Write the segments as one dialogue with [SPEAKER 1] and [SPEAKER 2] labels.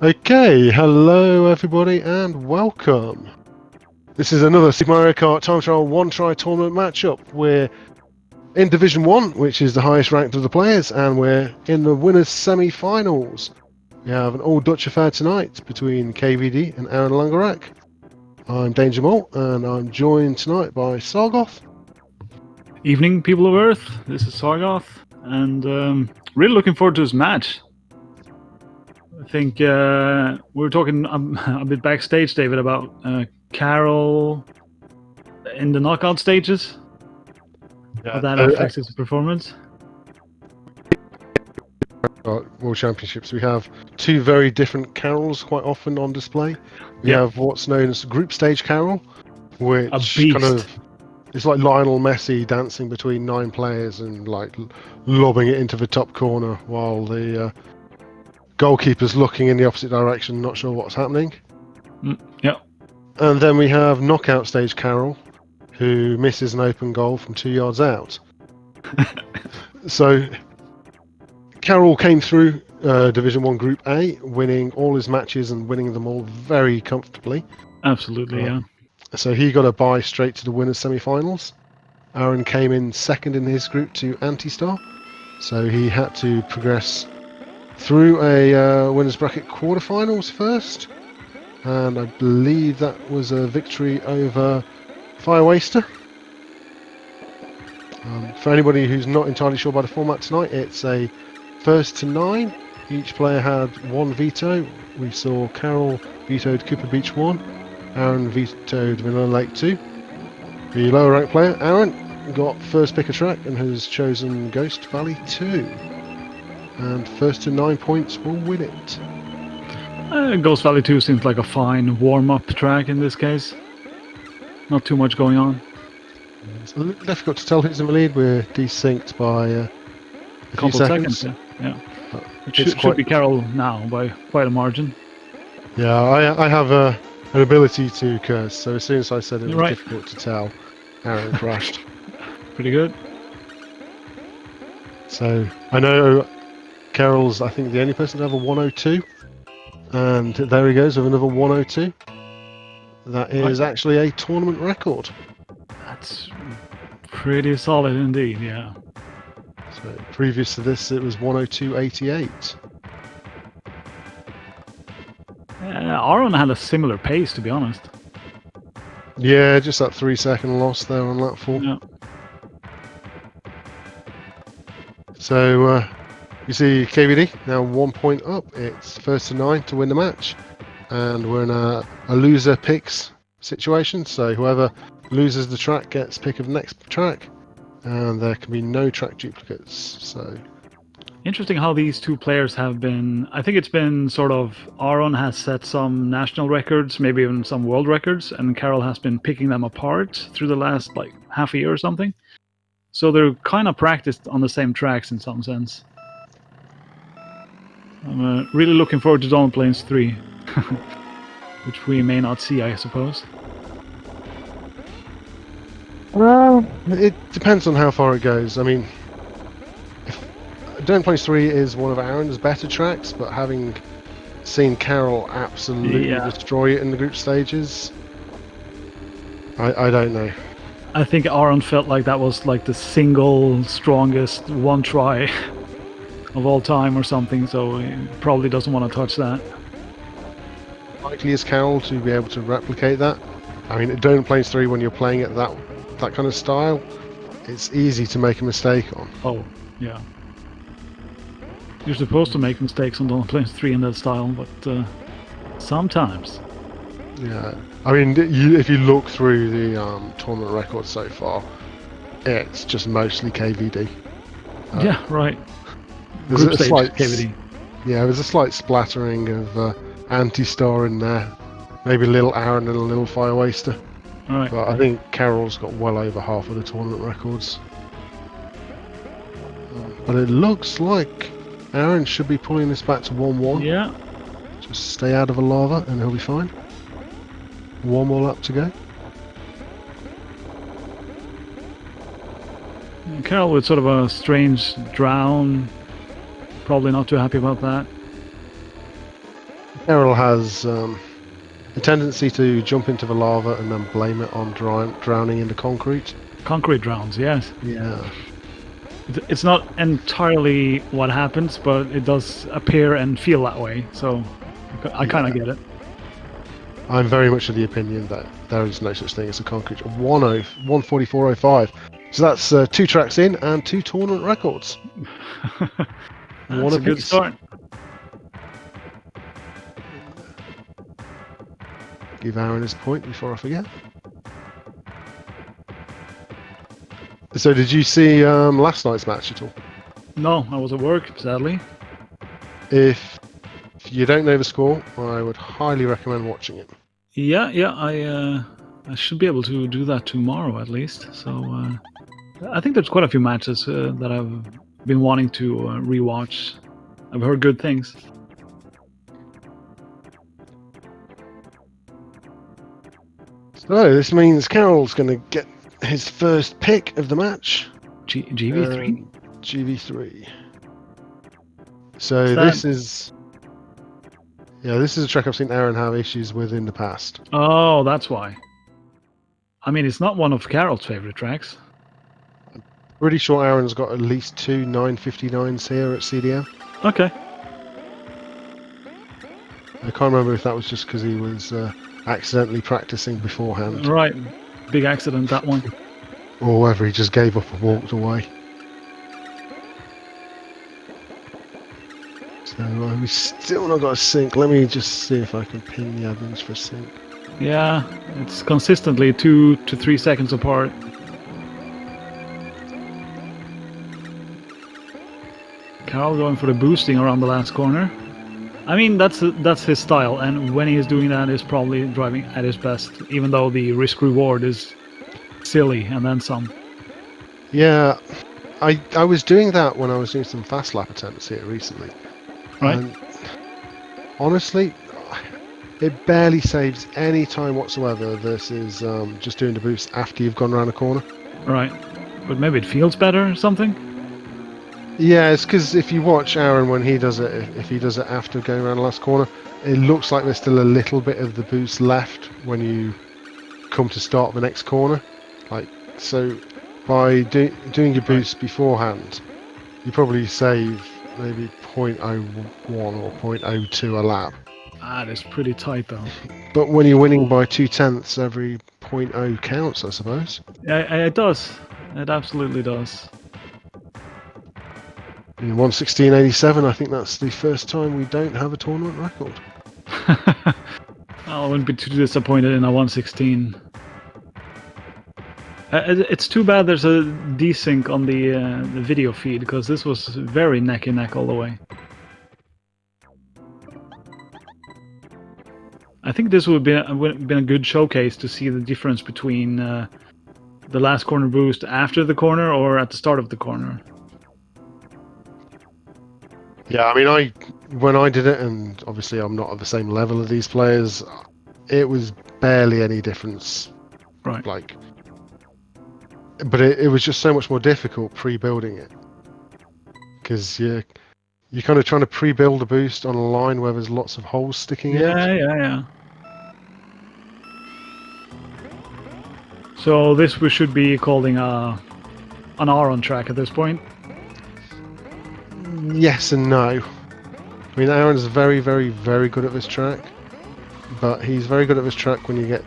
[SPEAKER 1] Okay, hello everybody and welcome. This is another Super Mario Kart Time Trial One Try Tournament matchup. We're in Division 1, which is the highest ranked of the players, and we're in the winners' semi-finals. We have an all-Dutch affair tonight between KVD and Aron Langerak. I'm Danger Malt, and I'm joined tonight by Sargoth.
[SPEAKER 2] Evening, people of Earth. This is Sargoth, and really looking forward to this match. I think we were talking a bit backstage, David, about Carol in the knockout stages. How that affects his performance.
[SPEAKER 1] World Championships, we have two very different Carols quite often on display. We have what's known as group stage Carol, which kind of it's like Lionel Messi dancing between 9 players and like lobbing it into the top corner while the goalkeeper's looking in the opposite direction, not sure what's happening. And then we have knockout stage Carol, who misses an open goal from 2 yards out. So Carol came through Division 1 Group A, winning all his matches and winning them all very comfortably.
[SPEAKER 2] Absolutely, yeah.
[SPEAKER 1] So he got a bye straight to the winners' semi-finals. Aron came in second in his group to Anti-Star, so he had to progress through a winners' bracket quarterfinals first, and I believe that was a victory over Fire Waster. For anybody who's not entirely sure about the format tonight, it's a first to 9. Each player had 1 veto. We saw Carol vetoed Cooper Beach 1. Aron vetoed Vanilla Lake 2. The lower ranked player, Aron, got first pick a track and has chosen Ghost Valley 2. And first to 9 points will win it.
[SPEAKER 2] Ghost Valley 2 seems like a fine warm-up track in this case. Not too much going on.
[SPEAKER 1] It's a little difficult to tell who's in the lead. We're desynced by a
[SPEAKER 2] couple
[SPEAKER 1] few seconds.
[SPEAKER 2] Yeah. It should be Carol now by quite a margin.
[SPEAKER 1] Yeah, I have an ability to curse, so as soon as I said it was difficult to tell, Aron crashed.
[SPEAKER 2] Pretty good.
[SPEAKER 1] So I know Carol's, I think, the only person to have a 102, and there he goes with another 102. That is actually a tournament record.
[SPEAKER 2] That's pretty solid indeed, yeah.
[SPEAKER 1] So previous to this, it was 102.88.
[SPEAKER 2] Aron had a similar pace, to be honest.
[SPEAKER 1] Yeah, just that 3-second loss there on lap 4.
[SPEAKER 2] Yeah.
[SPEAKER 1] So you see KVD now 1 point up. It's first to 9 to win the match, and we're in a loser picks situation. So whoever loses the track gets pick of the next track, and there can be no track duplicates. So
[SPEAKER 2] interesting how these two players have been. I think it's been sort of Aron has set some national records, maybe even some world records, and Carol has been picking them apart through the last like half a year or something. So they're kind of practiced on the same tracks in some sense. I'm really looking forward to Dawn Plains 3, which we may not see, I suppose.
[SPEAKER 1] Well, it depends on how far it goes. I mean, Dawn Plains 3 is one of Aron's better tracks, but having seen Carol absolutely destroy it in the group stages, I don't know.
[SPEAKER 2] I think Aron felt like that was like the single strongest one try of all time or something, so he probably doesn't want to touch that.
[SPEAKER 1] Likely is Carol to be able to replicate that. I mean, at Dawn Plains 3, when you're playing it that kind of style, it's easy to make a mistake on.
[SPEAKER 2] Oh, yeah. You're supposed to make mistakes on Dawn Plains 3 in that style, but sometimes.
[SPEAKER 1] Yeah, I mean, if you look through the tournament records so far, it's just mostly KVD.
[SPEAKER 2] Yeah, right.
[SPEAKER 1] There's
[SPEAKER 2] Group
[SPEAKER 1] a
[SPEAKER 2] stage
[SPEAKER 1] slight
[SPEAKER 2] KVD.
[SPEAKER 1] Yeah, there's a slight splattering of Anti-Star in there. Maybe a little Aron and a little Fire Waster.
[SPEAKER 2] Right.
[SPEAKER 1] But I think Carol's got well over half of the tournament records. But it looks like Aron should be pulling this back to 1-1.
[SPEAKER 2] Yeah.
[SPEAKER 1] Just stay out of the lava and he'll be fine. 1 more lap to go.
[SPEAKER 2] Carol with sort of a strange drown. Probably not too happy about that.
[SPEAKER 1] Errol has a tendency to jump into the lava and then blame it on drowning in the concrete.
[SPEAKER 2] Concrete rounds, yes.
[SPEAKER 1] Yeah.
[SPEAKER 2] It's not entirely what happens, but it does appear and feel that way. So I kind of get it.
[SPEAKER 1] I'm very much of the opinion that there is no such thing as a concrete. 144.05. So that's 2 tracks in and 2 tournament records.
[SPEAKER 2] That's a good start.
[SPEAKER 1] Give Aron his point before I forget. So did you see last night's match at all?
[SPEAKER 2] No, I was at work, sadly.
[SPEAKER 1] If you don't know the score, I would highly recommend watching it.
[SPEAKER 2] Yeah, I should be able to do that tomorrow at least. So I think there's quite a few matches that I've been wanting to rewatch. I've heard good things.
[SPEAKER 1] So this means Carroll's going to get his first pick of the match.
[SPEAKER 2] GV3?
[SPEAKER 1] GV3. So this is a track I've seen Aron have issues with in the past.
[SPEAKER 2] Oh, that's why. I mean, it's not one of Carroll's favorite tracks.
[SPEAKER 1] Pretty sure Aron's got at least 2 959s here at CDM.
[SPEAKER 2] Okay.
[SPEAKER 1] I can't remember if that was just because he was accidentally practicing beforehand.
[SPEAKER 2] Right. Big accident, that one.
[SPEAKER 1] Or whether he just gave up and walked away. So we've still not got a sync. Let me just see if I can ping the admins for a sync.
[SPEAKER 2] Yeah, it's consistently 2 to 3 seconds apart. Carroll going for the boosting around the last corner. I mean, that's his style, and when he is doing that, he's probably driving at his best, even though the risk-reward is silly and then some.
[SPEAKER 1] Yeah, I was doing that when I was doing some fast lap attempts here recently.
[SPEAKER 2] Right.
[SPEAKER 1] And honestly, it barely saves any time whatsoever versus just doing the boost after you've gone around a corner.
[SPEAKER 2] Right. But maybe it feels better or something?
[SPEAKER 1] Yeah, it's because if you watch Aron when he does it, if he does it after going around the last corner, it looks like there's still a little bit of the boost left when you come to start the next corner. Like, so by doing your boost beforehand, you probably save maybe 0.01 or 0.02 a lap.
[SPEAKER 2] That is pretty tight though.
[SPEAKER 1] But when you're winning by 0.2 every 0.0 counts, I suppose.
[SPEAKER 2] Yeah, it does. It absolutely does.
[SPEAKER 1] In 1:16.87, I think that's the first time we don't have a tournament record.
[SPEAKER 2] I wouldn't be too disappointed in a 1:16. It's too bad there's a desync on the video feed, because this was very neck and neck all the way. I think this would have been a good showcase to see the difference between the last corner boost after the corner or at the start of the corner.
[SPEAKER 1] Yeah, I mean, when I did it, and obviously I'm not at the same level of these players, it was barely any difference.
[SPEAKER 2] Right.
[SPEAKER 1] Like, but it was just so much more difficult pre-building it, because you're kind of trying to pre-build a boost on a line where there's lots of holes sticking out.
[SPEAKER 2] Yeah. So this we should be calling an Aron track at this point.
[SPEAKER 1] Yes and no. I mean, Aron's very, very, very good at this track, but he's very good at this track when you get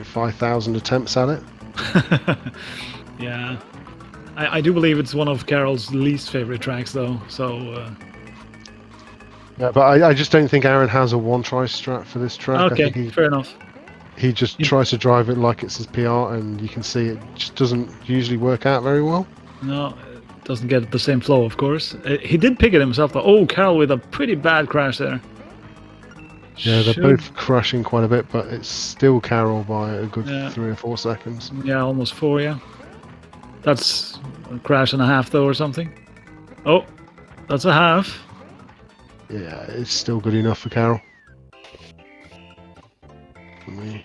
[SPEAKER 1] 5,000 attempts at it.
[SPEAKER 2] Yeah, I do believe it's one of Carroll's least favorite tracks, though. So.
[SPEAKER 1] Yeah, but I just don't think Aron has a one-try strat for this track.
[SPEAKER 2] Okay,
[SPEAKER 1] I think
[SPEAKER 2] fair enough.
[SPEAKER 1] He just tries to drive it like it's his PR, and you can see it just doesn't usually work out very well.
[SPEAKER 2] No, it doesn't get the same flow, of course. He did pick it himself, though. Oh, Carroll with a pretty bad crash there.
[SPEAKER 1] Yeah, they're both crashing quite a bit, but it's still Carroll by a good 3 or 4 seconds.
[SPEAKER 2] Yeah, almost 4, yeah. That's a crash and a half, though, or something. Oh, that's a half.
[SPEAKER 1] Yeah, it's still good enough for Carroll. For me.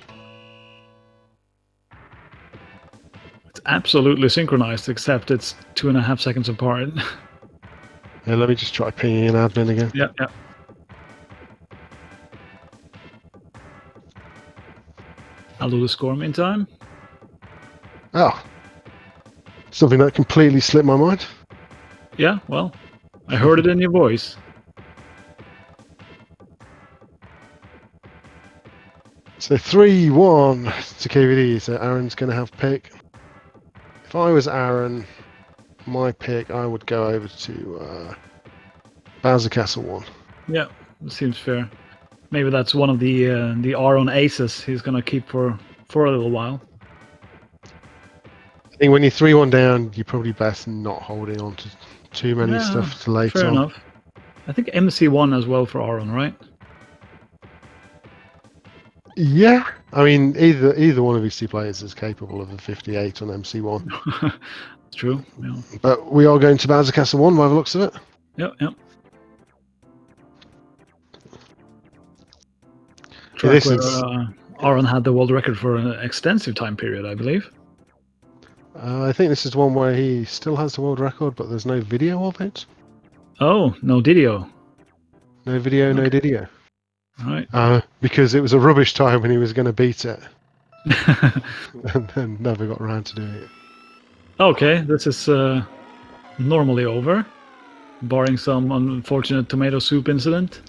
[SPEAKER 2] It's absolutely synchronized, except it's 2.5 seconds apart.
[SPEAKER 1] Yeah, let me just try pinging an admin again.
[SPEAKER 2] Yeah. I'll do the score meantime.
[SPEAKER 1] Oh, something that completely slipped my mind.
[SPEAKER 2] Yeah, well, I heard it in your voice.
[SPEAKER 1] So 3-1 to KVD. So Aaron's going to have pick. If I was Aaron, my pick, I would go over to Bowser Castle 1.
[SPEAKER 2] Yeah, it seems fair. Maybe that's one of the Aron aces he's gonna keep for a little while.
[SPEAKER 1] I think when you're 3-1 down, you're probably best not holding on to too many stuff to later
[SPEAKER 2] fair
[SPEAKER 1] on.
[SPEAKER 2] enough. I think MC1 as well for Aron, right?
[SPEAKER 1] Yeah, I mean either one of these two players is capable of a 58 on MC1.
[SPEAKER 2] It's true. Yeah.
[SPEAKER 1] But we are going to Bowser Castle 1 by the looks of it.
[SPEAKER 2] Yep.
[SPEAKER 1] Okay, this
[SPEAKER 2] Track
[SPEAKER 1] is.
[SPEAKER 2] where Aron had the world record for an extensive time period, I believe.
[SPEAKER 1] I think this is one where he still has the world record, but there's no video of it.
[SPEAKER 2] Oh, no Didio.
[SPEAKER 1] No video, no
[SPEAKER 2] Okay.
[SPEAKER 1] Didio.
[SPEAKER 2] Right.
[SPEAKER 1] Because it was a rubbish time when he was going to beat it, and then never got around to doing it.
[SPEAKER 2] Okay, this is normally over, barring some unfortunate tomato soup incident.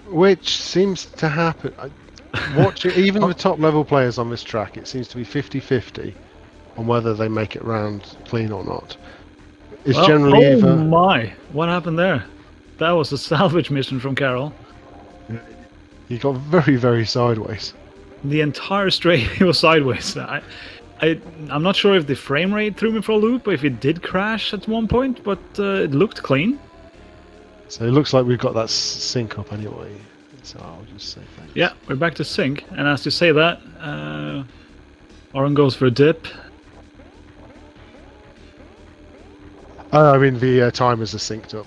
[SPEAKER 1] Which seems to happen. Even the top level players on this track, it seems to be 50-50 on whether they make it round clean or not. It's generally
[SPEAKER 2] oh
[SPEAKER 1] either.
[SPEAKER 2] My! What happened there? That was a salvage mission from Carol.
[SPEAKER 1] He got very, very sideways.
[SPEAKER 2] The entire straight he was sideways. I'm not sure if the frame rate threw me for a loop, or if it did crash at one point, but it looked clean.
[SPEAKER 1] So it looks like we've got that sync up anyway. So I'll just say thanks.
[SPEAKER 2] Yeah, we're back to sync. And as you say that, Aron goes for a dip.
[SPEAKER 1] I mean, the timers are synced up.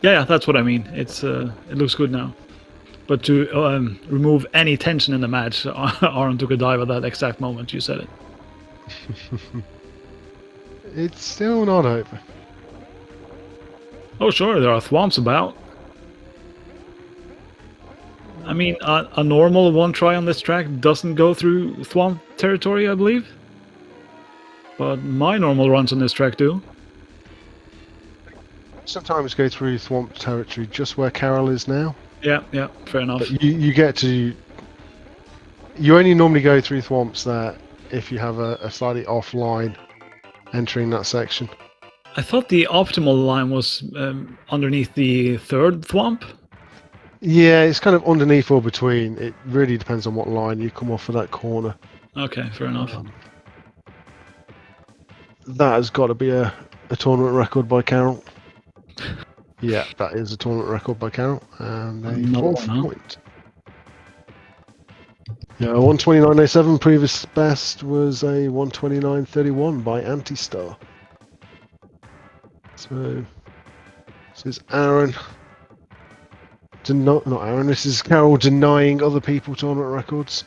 [SPEAKER 2] Yeah, that's what I mean. It looks good now. But to remove any tension in the match, Aron took a dive at that exact moment you said it.
[SPEAKER 1] It's still not over.
[SPEAKER 2] Oh, sure, there are thwomps about. I mean, a normal one try on this track doesn't go through thwomp territory, I believe. But my normal runs on this track do.
[SPEAKER 1] Sometimes go through thwomp territory just where Carol is now.
[SPEAKER 2] Yeah, fair enough.
[SPEAKER 1] But you get to. You only normally go through thwomps there if you have a slightly offline entering that section.
[SPEAKER 2] I thought the optimal line was underneath the third thwomp.
[SPEAKER 1] Yeah, it's kind of underneath or between. It really depends on what line you come off of that corner.
[SPEAKER 2] Okay, fair enough.
[SPEAKER 1] That has got to be a tournament record by Carol. Yeah, that is a tournament record by Carol. And a fourth point. Yeah, 129.07. Previous best was a 129.31 by Anti-Star. So this is Aron. Not Aron. This is Carol denying other people tournament records.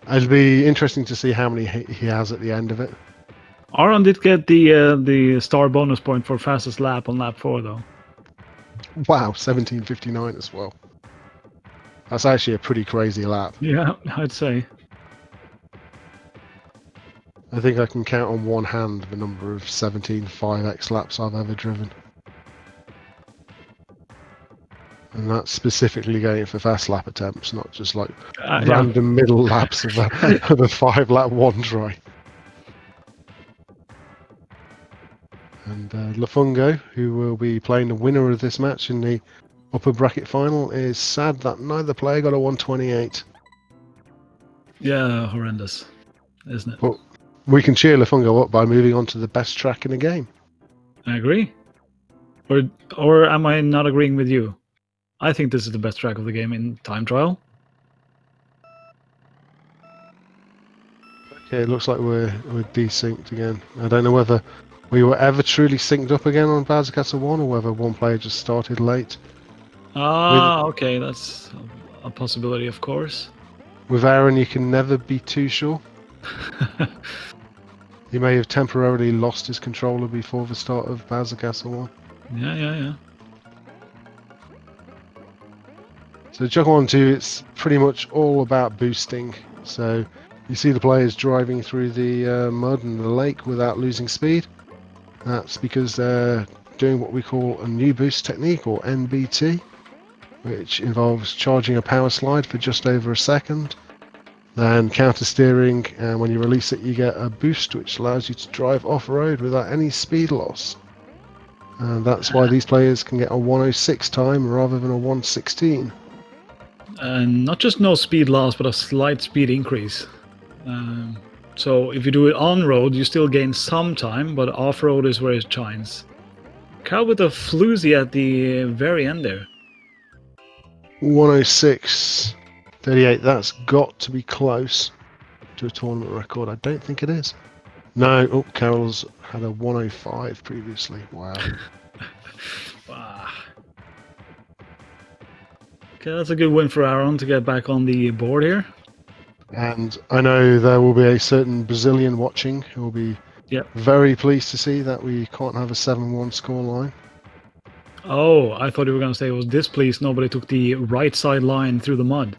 [SPEAKER 1] It'll be interesting to see how many he has at the end of it.
[SPEAKER 2] Aron did get the star bonus point for fastest lap on lap 4, though.
[SPEAKER 1] Wow, 17:59 as well. That's actually a pretty crazy lap.
[SPEAKER 2] Yeah, I'd say.
[SPEAKER 1] I think I can count on one hand the number of 17.5x laps I've ever driven. And that's specifically going for fast lap attempts, not just like random middle laps of a 5-lap one try. And Lafungo, who will be playing the winner of this match in the upper bracket final, is sad that neither player got a 128.
[SPEAKER 2] Yeah, horrendous, isn't it?
[SPEAKER 1] But we can cheer Lafungo up by moving on to the best track in the game.
[SPEAKER 2] I agree. Or am I not agreeing with you? I think this is the best track of the game in time trial.
[SPEAKER 1] Okay, it looks like we're desynced again. I don't know whether we were ever truly synced up again on Bowser Castle 1 or whether one player just started late.
[SPEAKER 2] Okay, that's a possibility, of course.
[SPEAKER 1] With Aron, you can never be too sure. He may have temporarily lost his controller before the start of Bowser Castle 1.
[SPEAKER 2] Yeah.
[SPEAKER 1] So Jug 1-2, it's pretty much all about boosting. So you see the players driving through the mud and the lake without losing speed. That's because they're doing what we call a new boost technique, or NBT, which involves charging a power slide for just over a second, then counter steering, and when you release it you get a boost which allows you to drive off-road without any speed loss. And that's why these players can get a 106 time rather than a 116.
[SPEAKER 2] And not just no speed loss, but a slight speed increase. So if you do it on road, you still gain some time, but off road is where it shines. Carl with a floozy at the very end there.
[SPEAKER 1] 106.38, that's got to be close to a tournament record. I don't think it is. No, oh, Carol's had a 105 previously. Wow.
[SPEAKER 2] Wow. Okay, that's a good win for Aron to get back on the board here.
[SPEAKER 1] And I know there will be a certain Brazilian watching who will be very pleased to see that we can't have a 7-1 scoreline.
[SPEAKER 2] Oh, I thought you were going to say it was displeased nobody took the right side line through the mud.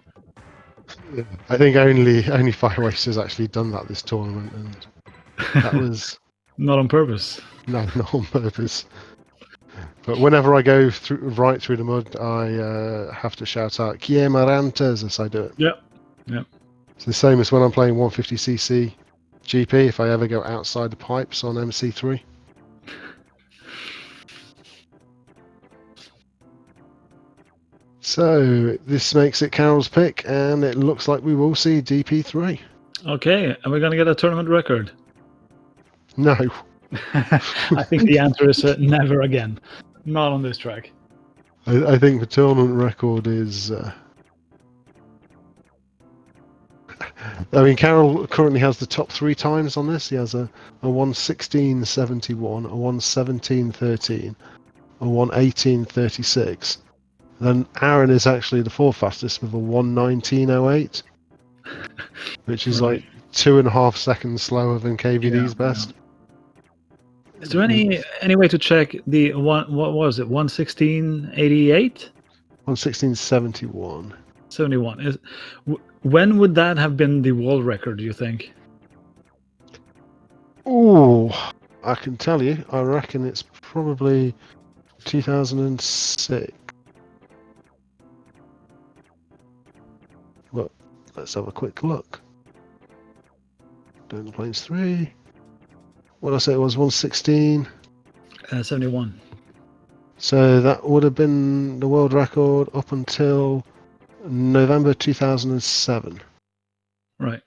[SPEAKER 1] I think only Fire Race has actually done that this tournament, and that was
[SPEAKER 2] not on purpose.
[SPEAKER 1] No, not on purpose. But whenever I go right through the mud, I have to shout out "Kie Marantes" as I do it.
[SPEAKER 2] Yep. Yep.
[SPEAKER 1] It's the same as when I'm playing 150cc GP. If I ever go outside the pipes on MC3. So this makes it Carol's pick, and it looks like we will see DP3.
[SPEAKER 2] Okay, and we're gonna get a tournament record.
[SPEAKER 1] No.
[SPEAKER 2] I think the answer is never again. Not on this track.
[SPEAKER 1] I think the tournament record is... I mean, Carol currently has the top 3 times on this. He has a 1:16.71, a 1:17.13, a 1:18.36. Then Aron is actually the 4th fastest with a 1:19.08, which is like 2.5 seconds slower than KVD's best.
[SPEAKER 2] Is there any way to check the what was it? 1:16.88?
[SPEAKER 1] 1:16.71.
[SPEAKER 2] 71. When would that have been the world record, do you think?
[SPEAKER 1] Oh, I can tell you. I reckon it's probably 2006. Well, let's have a quick look. Doing the planes 3. What did I say? It was 1:16.
[SPEAKER 2] 71.
[SPEAKER 1] So that would have been the world record up until November 2007.
[SPEAKER 2] Right.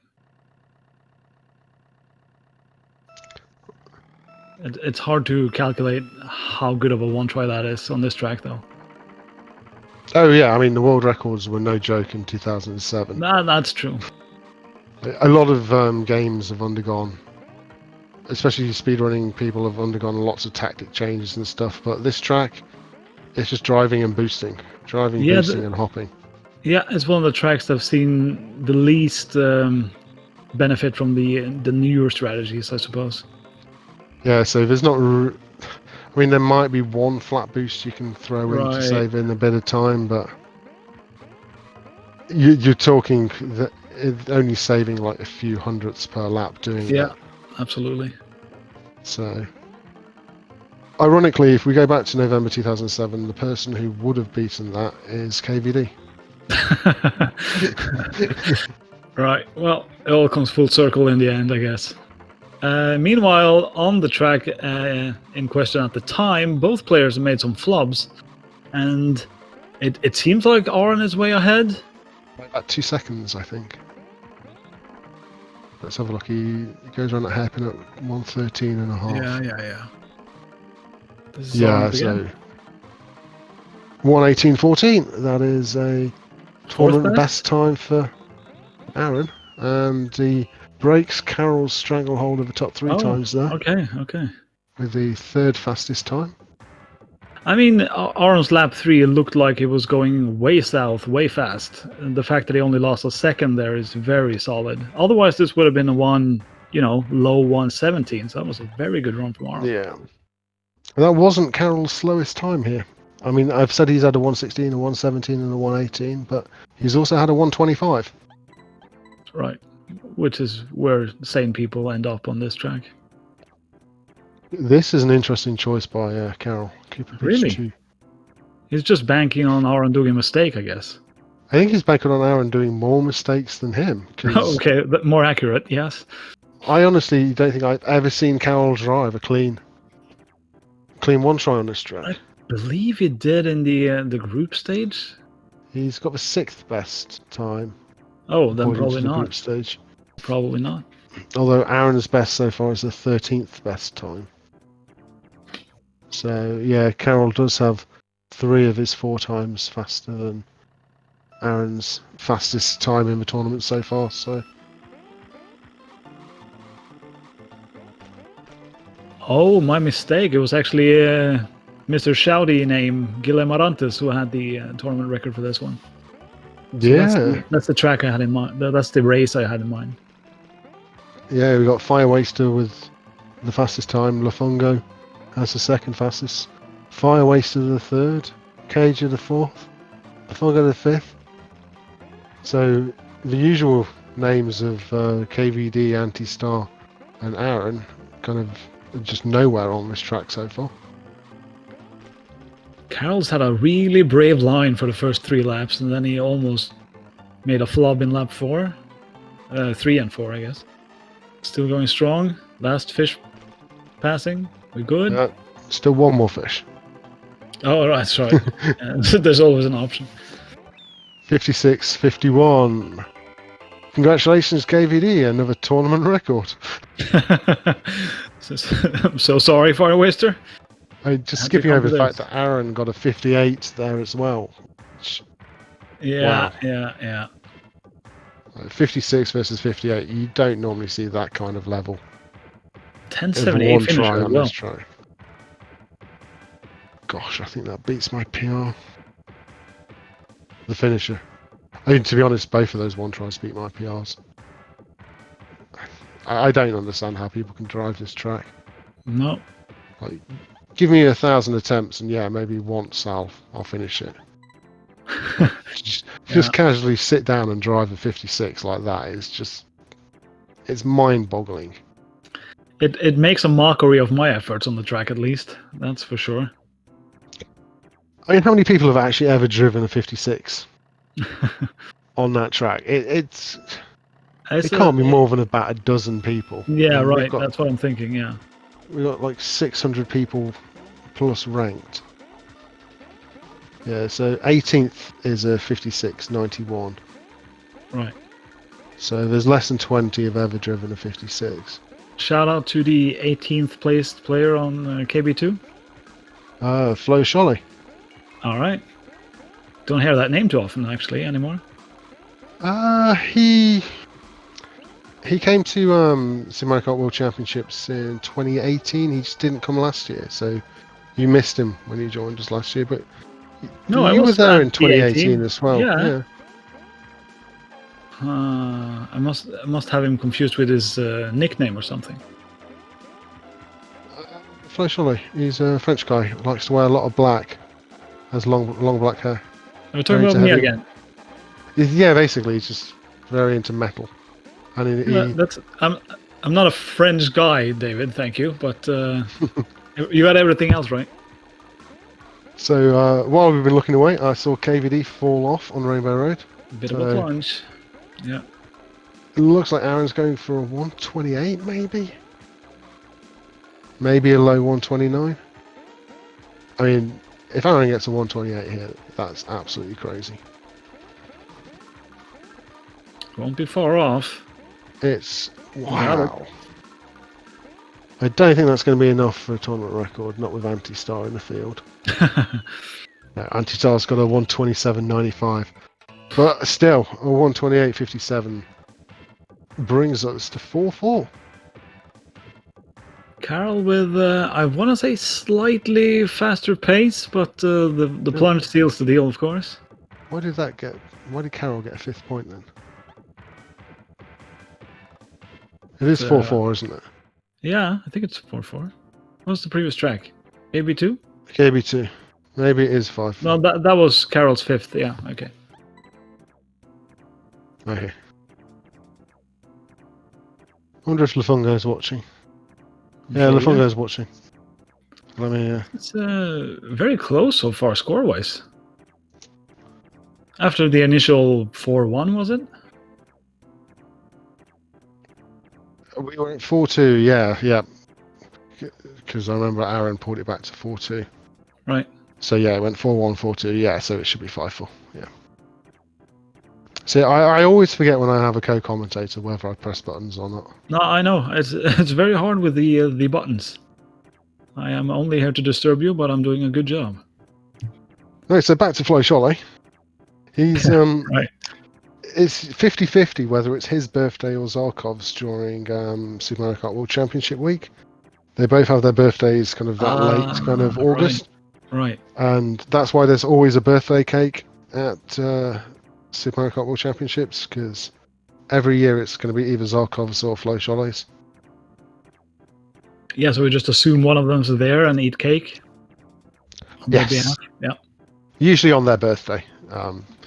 [SPEAKER 2] It's hard to calculate how good of a one try that is on this track, though.
[SPEAKER 1] Oh yeah, I mean the world records were no joke in 2007.
[SPEAKER 2] That's true.
[SPEAKER 1] A lot of games have undergone, especially speedrunning people have undergone lots of tactic changes and stuff. But this track, it's just driving and boosting, boosting and hopping.
[SPEAKER 2] Yeah, it's one of the tracks that I've seen the least benefit from the newer strategies, I suppose.
[SPEAKER 1] Yeah, so there's not. I mean, there might be one flat boost you can throw in to save in a bit of time, but you're talking that only saving like a few hundredths per lap doing that.
[SPEAKER 2] Yeah, absolutely.
[SPEAKER 1] So, ironically, if we go back to November 2007, the person who would have beaten that is KVD.
[SPEAKER 2] Right. Well, it all comes full circle in the end, I guess. Meanwhile, on the track in question at the time, both players made some flubs, and it seems like Aron is way ahead.
[SPEAKER 1] About 2 seconds, I think. Let's have a look. He goes around that hairpin at 1:13.5.
[SPEAKER 2] Yeah.
[SPEAKER 1] Yeah, so 1:18.14. That is a tournament best time for Aron, and he breaks Carol's stranglehold of the top 3 times there.
[SPEAKER 2] Okay.
[SPEAKER 1] With the 3rd fastest time.
[SPEAKER 2] I mean, Aron's lap 3 looked like it was going way south, way fast. And the fact that he only lost a second there is very solid. Otherwise, this would have been a low 1:17. So that was a very good run from Aron.
[SPEAKER 1] Yeah. And that wasn't Carol's slowest time here. I mean, I've said he's had a 116, a 117, and a 118, but he's also had a 125.
[SPEAKER 2] Right. Which is where sane people end up on this track.
[SPEAKER 1] This is an interesting choice by Carol. Cooper Beach
[SPEAKER 2] Really?
[SPEAKER 1] 2.
[SPEAKER 2] He's just banking on Aron doing a mistake, I guess.
[SPEAKER 1] I think he's banking on Aaron doing more mistakes than him. 'Cause
[SPEAKER 2] Okay, more accurate, yes.
[SPEAKER 1] I honestly don't think I've ever seen Carol drive a clean one try on this track.
[SPEAKER 2] I believe he did in the group stage.
[SPEAKER 1] He's got the 6th best time.
[SPEAKER 2] Oh, then
[SPEAKER 1] according
[SPEAKER 2] probably
[SPEAKER 1] to the group
[SPEAKER 2] not.
[SPEAKER 1] stage.
[SPEAKER 2] Probably not.
[SPEAKER 1] Although Aaron's best so far is the 13th best time. So yeah, Carroll does have 3 of his 4 times faster than Aaron's fastest time in the tournament so far. So
[SPEAKER 2] Oh, my mistake. It was actually Mr. Shouty name, Guilherme Arantes, who had the tournament record for this one. So
[SPEAKER 1] yeah,
[SPEAKER 2] that's the track I had in mind. That's the race I had in mind.
[SPEAKER 1] yeah, we got Fire Waster with the fastest time. Lafongo has the 2nd fastest. Fire Waster the 3rd. Cage the 4th. Lafongo the 5th. So the usual names of KVD, Anti-Star, and Aaron kind of just nowhere on this track so far.
[SPEAKER 2] Carroll's had a really brave line for the first 3 laps, and then he almost made a flub in lap 4. 3 and 4, I guess. Still going strong. Last fish passing. We good?
[SPEAKER 1] Still one more fish.
[SPEAKER 2] Oh, right, sorry. There's always an option.
[SPEAKER 1] 56.51. Congratulations, KVD, another tournament record.
[SPEAKER 2] I'm so sorry, Fire Waster.
[SPEAKER 1] Just skipping over the fact that Aaron got a 58 there as well.
[SPEAKER 2] Yeah,
[SPEAKER 1] Wow.
[SPEAKER 2] yeah.
[SPEAKER 1] 56 versus 58. You don't normally see that kind of level.
[SPEAKER 2] 10.78
[SPEAKER 1] one
[SPEAKER 2] finisher
[SPEAKER 1] try
[SPEAKER 2] as
[SPEAKER 1] on
[SPEAKER 2] well.
[SPEAKER 1] this try. Gosh, I think that beats my PR. The finisher. I mean, to be honest, both of those 1 tries beat my PRs. I don't understand how people can drive this track.
[SPEAKER 2] No.
[SPEAKER 1] Like, give me 1,000 attempts, and yeah, maybe once I'll finish it. Just casually sit down and drive a 56 like that is just, it's mind-boggling.
[SPEAKER 2] It makes a mockery of my efforts on the track, at least. That's for sure.
[SPEAKER 1] I mean, how many people have actually ever driven a 56 on that track? It can't be more than about a dozen people.
[SPEAKER 2] Yeah, right. That's what I'm thinking. Yeah.
[SPEAKER 1] We've got like 600 people plus ranked. Yeah, so 18th is a 56.91.
[SPEAKER 2] Right.
[SPEAKER 1] So there's less than 20 have ever driven a 56.
[SPEAKER 2] Shout out to the 18th placed player on KB2.
[SPEAKER 1] Flo Sholly.
[SPEAKER 2] All right. Don't hear that name too often, actually, anymore.
[SPEAKER 1] He came to Semifinals World Championships in 2018. He just didn't come last year, so you missed him when he joined us last year. But
[SPEAKER 2] no,
[SPEAKER 1] you were there in 2018 as well. Yeah.
[SPEAKER 2] I must have him confused with his nickname or something.
[SPEAKER 1] Flo Sholly. He's a French guy. Likes to wear a lot of black. Has long black hair.
[SPEAKER 2] Are we talking about me again?
[SPEAKER 1] Yeah, basically, he's just very into metal. And
[SPEAKER 2] I'm not a French guy, David. Thank you, but you had everything else right.
[SPEAKER 1] So while we've been looking away, I saw KVD fall off on Rainbow Road.
[SPEAKER 2] Bit of a plunge. Yeah.
[SPEAKER 1] It looks like Aaron's going for a 128, maybe. Maybe a low 129. I mean, if Aaron gets a 128 here, that's absolutely crazy.
[SPEAKER 2] Won't be far off.
[SPEAKER 1] It's wow. I don't think that's going to be enough for a tournament record, not with Anti-Star in the field. No, Anti-Star's got a 127.95. But still, a 128.57 brings us to 4-4.
[SPEAKER 2] Carroll with, I want to say, slightly faster pace, but the plunge seals the deal, of course.
[SPEAKER 1] Why did Carroll get a 5th point then? It is 4-4, isn't it?
[SPEAKER 2] Yeah, I think it's 4-4. What's the previous track? KB2?
[SPEAKER 1] KB2. Maybe it is 5-4.
[SPEAKER 2] No, that was Carol's 5th. Yeah. Okay.
[SPEAKER 1] Okay. I wonder if Lafungo's watching. Yeah, Lafungo's watching. Let me.
[SPEAKER 2] It's very close so far, score-wise. After the initial 4-1, was it?
[SPEAKER 1] We were at 4-2. Yeah. Because I remember Aron pulled it back to 4-2.
[SPEAKER 2] Right.
[SPEAKER 1] So yeah, it went 4-1, 4-2. Yeah, so it should be 5-4. Yeah. See, I always forget when I have a co-commentator whether I press buttons or not.
[SPEAKER 2] No, I know. It's very hard with the buttons. I am only here to disturb you, but I'm doing a good job.
[SPEAKER 1] No, so back to Flo Scholle. He's
[SPEAKER 2] Right.
[SPEAKER 1] It's 50-50 whether it's his birthday or Zarkov's during Super Mario Kart World Championship week. They both have their birthdays kind of that late, kind of August.
[SPEAKER 2] Right.
[SPEAKER 1] And that's why there's always a birthday cake at Super Mario Kart World Championships, because every year it's going to be either Zarkov's or Flo Scholle's.
[SPEAKER 2] Yeah, so we just assume one of them's there and eat cake. On their
[SPEAKER 1] Yes.
[SPEAKER 2] behalf. Yeah.
[SPEAKER 1] Usually on their birthday.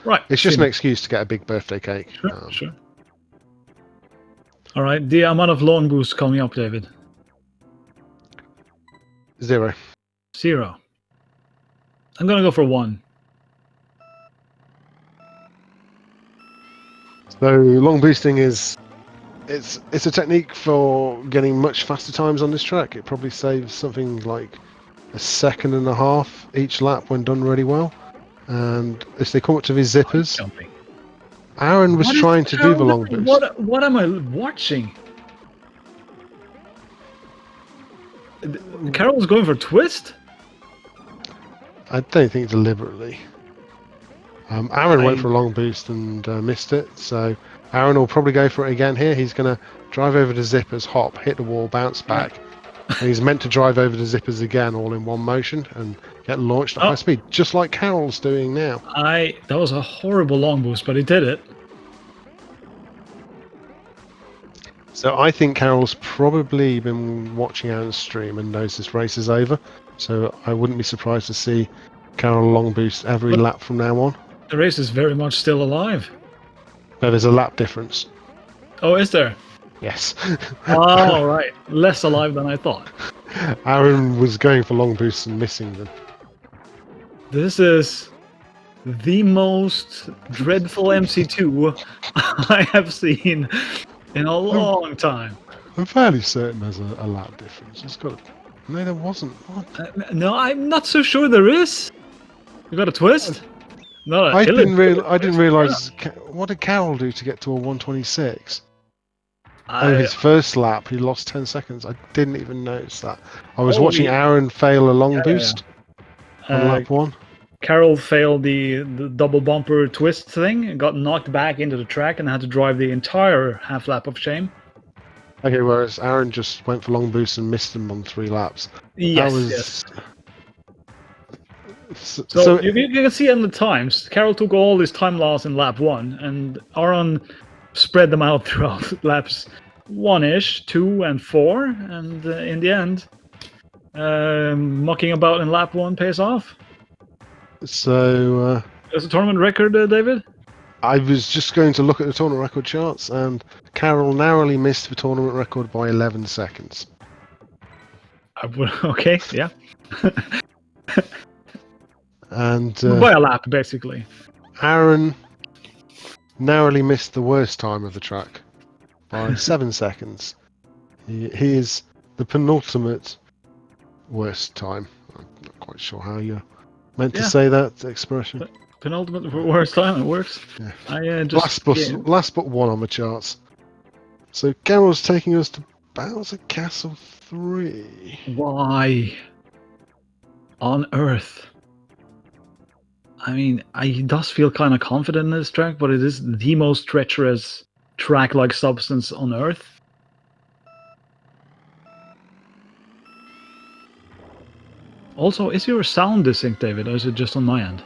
[SPEAKER 2] Right.
[SPEAKER 1] It's just an excuse to get a big birthday cake.
[SPEAKER 2] Sure. All right. The amount of lawn boosts coming up, David.
[SPEAKER 1] 0.
[SPEAKER 2] 0. I'm gonna go for 1.
[SPEAKER 1] So long boosting is it's a technique for getting much faster times on this track. It probably saves something like 1.5 seconds each lap when done really well. And as they come up to these zippers,
[SPEAKER 2] Jumping.
[SPEAKER 1] Aron was trying to do the long boost.
[SPEAKER 2] What am I watching? Carol was going for twist?
[SPEAKER 1] I don't think deliberately. Aron went for a long boost and missed it, so Aron will probably go for it again here. He's going to drive over the zippers, hop, hit the wall, bounce back. And he's meant to drive over the zippers again all in one motion and get launched at high speed, just like Carol's doing now.
[SPEAKER 2] That was a horrible long boost, but he did it.
[SPEAKER 1] So I think Carol's probably been watching Aron's stream and knows this race is over. So I wouldn't be surprised to see Carol long boost every lap from now on.
[SPEAKER 2] The race is very much still alive.
[SPEAKER 1] No, there's a lap difference.
[SPEAKER 2] Oh, is there?
[SPEAKER 1] Yes.
[SPEAKER 2] Oh, right. Less alive than I thought.
[SPEAKER 1] Aron was going for long boosts and missing them.
[SPEAKER 2] This is the most dreadful MC2 I have seen in a long time.
[SPEAKER 1] I'm fairly certain there's a lap difference. It's got. No, there wasn't. What?
[SPEAKER 2] No, I'm not so sure there is. You got a twist? No,
[SPEAKER 1] I didn't realize. What did Carol do to get to a 126? His first lap, he lost 10 seconds. I didn't even notice that. I was watching Aron fail a long boost on lap 1.
[SPEAKER 2] Carol failed the double bumper twist thing and got knocked back into the track and had to drive the entire half lap of shame.
[SPEAKER 1] Okay, whereas Aron just went for long boosts and missed them on 3 laps.
[SPEAKER 2] Yes. So you can see in the times, Carol took all his time loss in lap 1, and Aron spread them out throughout laps 1-ish, 2 and 4, and in the end, mucking about in lap 1 pays off.
[SPEAKER 1] So...
[SPEAKER 2] There's a tournament record, David?
[SPEAKER 1] I was just going to look at the tournament record charts, and Carol narrowly missed the tournament record by 11 seconds.
[SPEAKER 2] Okay, yeah.
[SPEAKER 1] And
[SPEAKER 2] by a lap, basically.
[SPEAKER 1] Aron narrowly missed the worst time of the track by 7 seconds. He is the penultimate worst time. I'm not quite sure how you're meant to say that expression.
[SPEAKER 2] Penultimate worst time, it works.
[SPEAKER 1] Yeah.
[SPEAKER 2] I just
[SPEAKER 1] last but one on the charts. So Carol's taking us to Bowser Castle 3.
[SPEAKER 2] Why on earth? I mean, he does feel kind of confident in this track, but it is the most treacherous track-like substance on Earth. Also, is your sound distinct, David, or is it just on my end?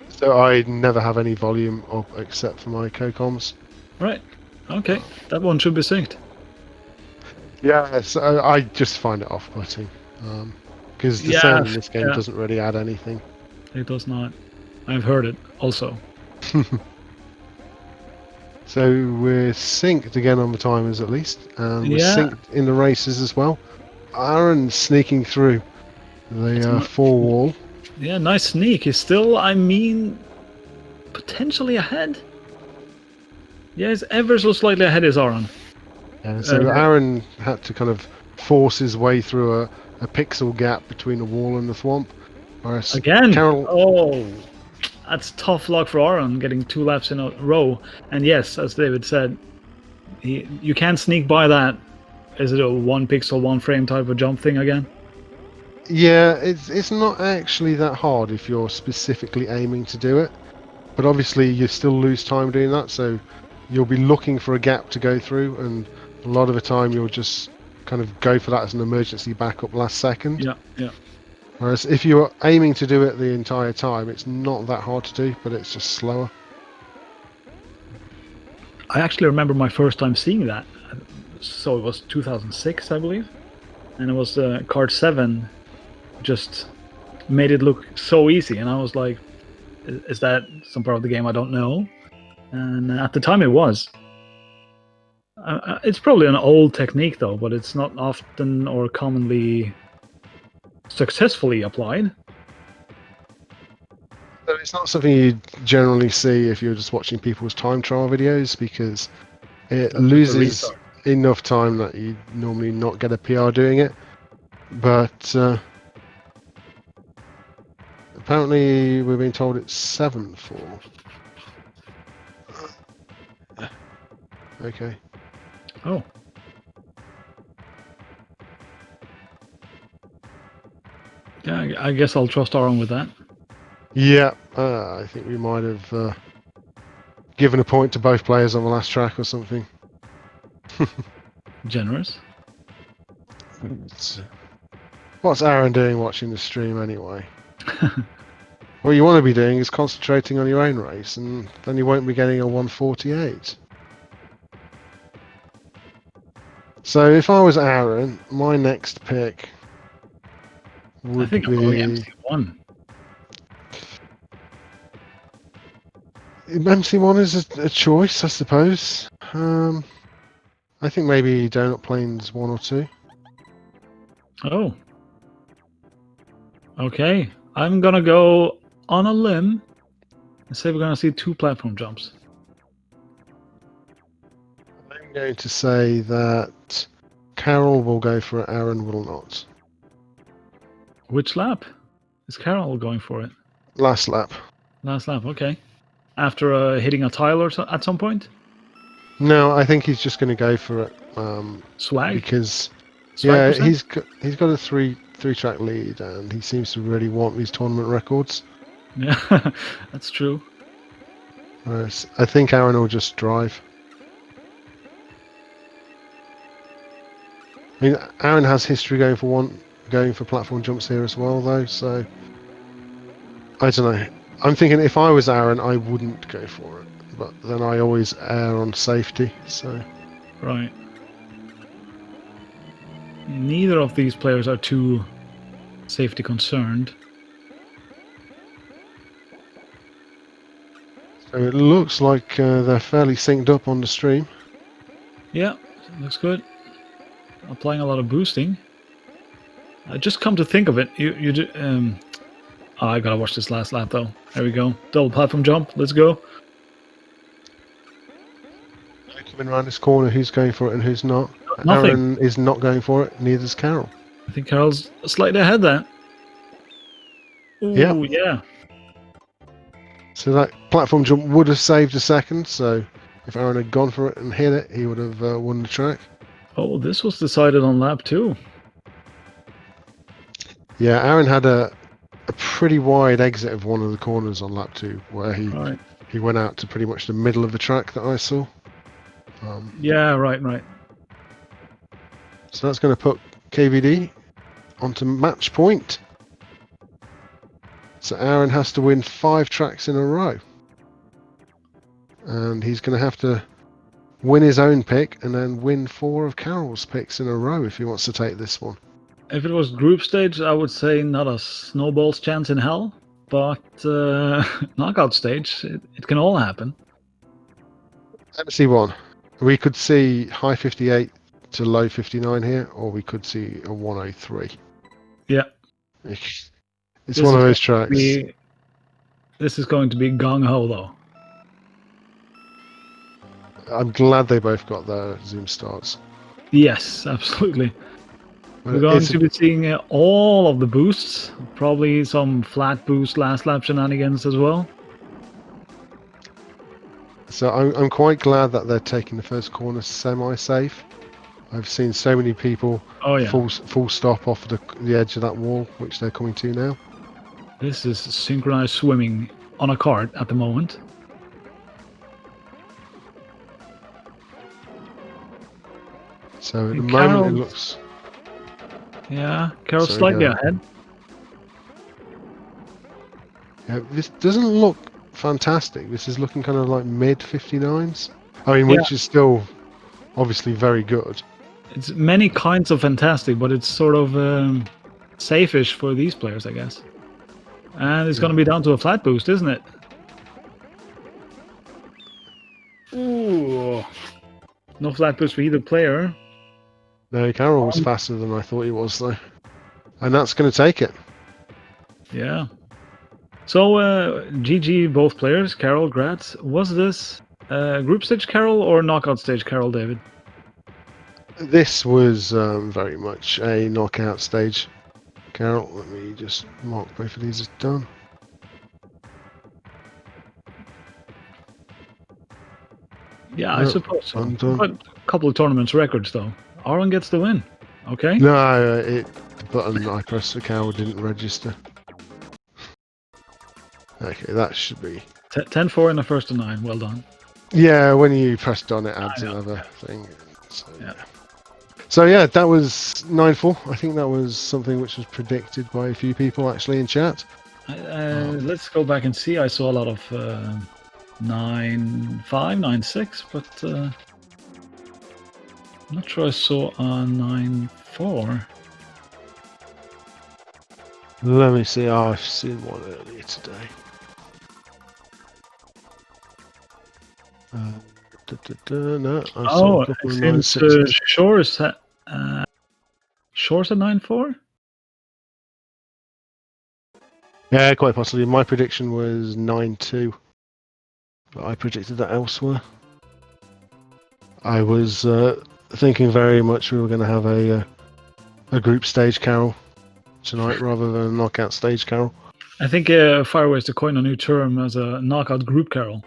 [SPEAKER 1] So I never have any volume up except for my co-coms.
[SPEAKER 2] Right. Okay. That one should be synced.
[SPEAKER 1] Yeah, so I just find it off-putting. because the
[SPEAKER 2] Yeah,
[SPEAKER 1] sound in this game
[SPEAKER 2] yeah,
[SPEAKER 1] doesn't really add anything.
[SPEAKER 2] it does not. I've heard it also.
[SPEAKER 1] So we're synced again on the timers at least, and we're
[SPEAKER 2] Yeah,
[SPEAKER 1] synced in the races as well. Aron's sneaking through
[SPEAKER 2] it's
[SPEAKER 1] the
[SPEAKER 2] not,
[SPEAKER 1] four wall.
[SPEAKER 2] yeah, nice sneak. He's still, I mean, potentially ahead. Yeah, he's ever so slightly ahead is Aron.
[SPEAKER 1] So Aron had to kind of force his way through a pixel gap between the wall and the thwomp. Whereas
[SPEAKER 2] Again.
[SPEAKER 1] Carol,
[SPEAKER 2] Oh, that's tough luck for Aron getting 2 laps in a row. And yes, as David said, you can't sneak by that. Is it a 1 pixel, 1 frame type of jump thing again?
[SPEAKER 1] yeah, it's not actually that hard if you're specifically aiming to do it. But obviously you still lose time doing that, so you'll be looking for a gap to go through, and a lot of the time you'll just kind of go for that as an emergency backup last second.
[SPEAKER 2] Yeah, yeah.
[SPEAKER 1] Whereas if you're aiming to do it the entire time, it's not that hard to do, but it's just slower.
[SPEAKER 2] I actually remember my first time seeing that. So it was 2006, I believe. And it was Kart 7 just made it look so easy. And I was like, is that some part of the game I don't know? And at the time it was. It's probably an old technique though, but it's not often or commonly successfully applied.
[SPEAKER 1] So it's not something you generally see if you're just watching people's time trial videos, because it loses enough time that you normally not get a PR doing it. But apparently we're being told it's 7-4. Okay.
[SPEAKER 2] Oh. Yeah, I guess I'll trust Aron with that.
[SPEAKER 1] Yeah, I think we might have given a point to both players on the last track or something.
[SPEAKER 2] Generous.
[SPEAKER 1] What's Aron doing watching the stream anyway? What you want to be doing is concentrating on your own race, and then you won't be getting a 148. So if I was Aron, my next pick would
[SPEAKER 2] I think I'm going MC1.
[SPEAKER 1] MC1 is a choice, I suppose. I think maybe Donut Plains 1 or 2.
[SPEAKER 2] Oh. Okay. I'm gonna go on a limb and say we're gonna see 2 platform jumps.
[SPEAKER 1] I'm going to say that Carol will go for it, Aron will not.
[SPEAKER 2] Which lap? Is Carol going for it?
[SPEAKER 1] Last lap.
[SPEAKER 2] Last lap, okay. After hitting a tile or at some point?
[SPEAKER 1] No, I think he's just going to go for it.
[SPEAKER 2] Swag?
[SPEAKER 1] Because
[SPEAKER 2] Swag
[SPEAKER 1] yeah, he's got a three track lead, and he seems to really want these tournament records.
[SPEAKER 2] Yeah, that's true.
[SPEAKER 1] Whereas I think Aron will just drive. I mean, Aron has history going for platform jumps here as well, though. So I don't know. I'm thinking if I was Aron, I wouldn't go for it, but then I always err on safety. So
[SPEAKER 2] Right. Neither of these players are too safety concerned.
[SPEAKER 1] so it looks like they're fairly synced up on the stream.
[SPEAKER 2] Yeah, looks good. Applying a lot of boosting. Just come to think of it, you do. Oh, I gotta watch this last lap though. There we go. Double platform jump. Let's go.
[SPEAKER 1] Coming around this corner, who's going for it and who's not?
[SPEAKER 2] Nothing.
[SPEAKER 1] Aron is not going for it. Neither is Carol.
[SPEAKER 2] I think Carol's slightly ahead there. Ooh,
[SPEAKER 1] Yep.
[SPEAKER 2] yeah.
[SPEAKER 1] So that platform jump would have saved a second. So if Aron had gone for it and hit it, he would have won the track.
[SPEAKER 2] Oh, this was decided on lap 2.
[SPEAKER 1] Yeah, Aron had a pretty wide exit of one of the corners on lap 2, where he went out to pretty much the middle of the track that I saw.
[SPEAKER 2] Yeah, right.
[SPEAKER 1] So that's going to put KVD onto match point. So Aron has to win 5 tracks in a row. And he's going to have to win his own pick and then win 4 of Carol's picks in a row if he wants to take this one.
[SPEAKER 2] If it was group stage, I would say not a snowball's chance in hell. But knockout stage, it can all happen.
[SPEAKER 1] Let's see one. We could see high 58 to low 59 here, or we could see a 103.
[SPEAKER 2] Yeah.
[SPEAKER 1] It's
[SPEAKER 2] This
[SPEAKER 1] one of
[SPEAKER 2] is
[SPEAKER 1] those
[SPEAKER 2] going to
[SPEAKER 1] tracks.
[SPEAKER 2] This is going to be gung ho though.
[SPEAKER 1] I'm glad they both got their Zoom starts.
[SPEAKER 2] Yes, absolutely.
[SPEAKER 1] But
[SPEAKER 2] We're going
[SPEAKER 1] it's
[SPEAKER 2] to be seeing all of the boosts, probably some flat boost last lap shenanigans as well.
[SPEAKER 1] So I'm quite glad that they're taking the first corner semi-safe. I've seen so many people
[SPEAKER 2] Oh yeah,
[SPEAKER 1] full stop off the edge of that wall, which they're coming to now.
[SPEAKER 2] this is synchronized swimming on a kart at the moment.
[SPEAKER 1] So at the
[SPEAKER 2] And
[SPEAKER 1] moment it
[SPEAKER 2] Carol's-
[SPEAKER 1] looks...
[SPEAKER 2] Yeah, Carol's
[SPEAKER 1] Sorry,
[SPEAKER 2] slightly
[SPEAKER 1] go.
[SPEAKER 2] ahead.
[SPEAKER 1] Yeah, this doesn't look fantastic. This is looking kind of like mid 59s. I mean,
[SPEAKER 2] Yeah.
[SPEAKER 1] which is still obviously very good.
[SPEAKER 2] It's many kinds of fantastic, but it's sort of safe-ish for these players, I guess. And it's going to be down to a flat boost, isn't it? Ooh. No flat boost for either player.
[SPEAKER 1] No, Carroll was faster than I thought he was, though. And that's going to take it.
[SPEAKER 2] Yeah. So, GG both players, Carol, Gratz. Was this group stage Carol or knockout stage Carol, David?
[SPEAKER 1] This was very much a knockout stage. Carroll, let me just mark both of these as done.
[SPEAKER 2] Yeah, I suppose so.
[SPEAKER 1] Undone.
[SPEAKER 2] But a couple of tournaments records, though. Aron gets the win. Okay.
[SPEAKER 1] No, the button I pressed for Carroll didn't register. Okay, that should be...
[SPEAKER 2] 10-4 in the first to 9. Well done.
[SPEAKER 1] Yeah, when you press done, it adds
[SPEAKER 2] I know,
[SPEAKER 1] another thing. So,
[SPEAKER 2] Yeah.
[SPEAKER 1] So yeah, that was 9-4. I think that was something which was predicted by a few people actually in chat.
[SPEAKER 2] Let's go back and see. I saw a lot of 9-5, 9-6, but I'm not sure I saw a 9-4.
[SPEAKER 1] Let me see. Oh, I've seen one earlier today. No, I saw a couple of
[SPEAKER 2] since
[SPEAKER 1] 9-6s.
[SPEAKER 2] Shores at 9-4?
[SPEAKER 1] Yeah, quite possibly. My prediction was 9-2, but I predicted that elsewhere. I was thinking very much we were going to have a group stage Carol tonight rather than a knockout stage Carol.
[SPEAKER 2] I think Fireways to coin a new term as a knockout group Carol.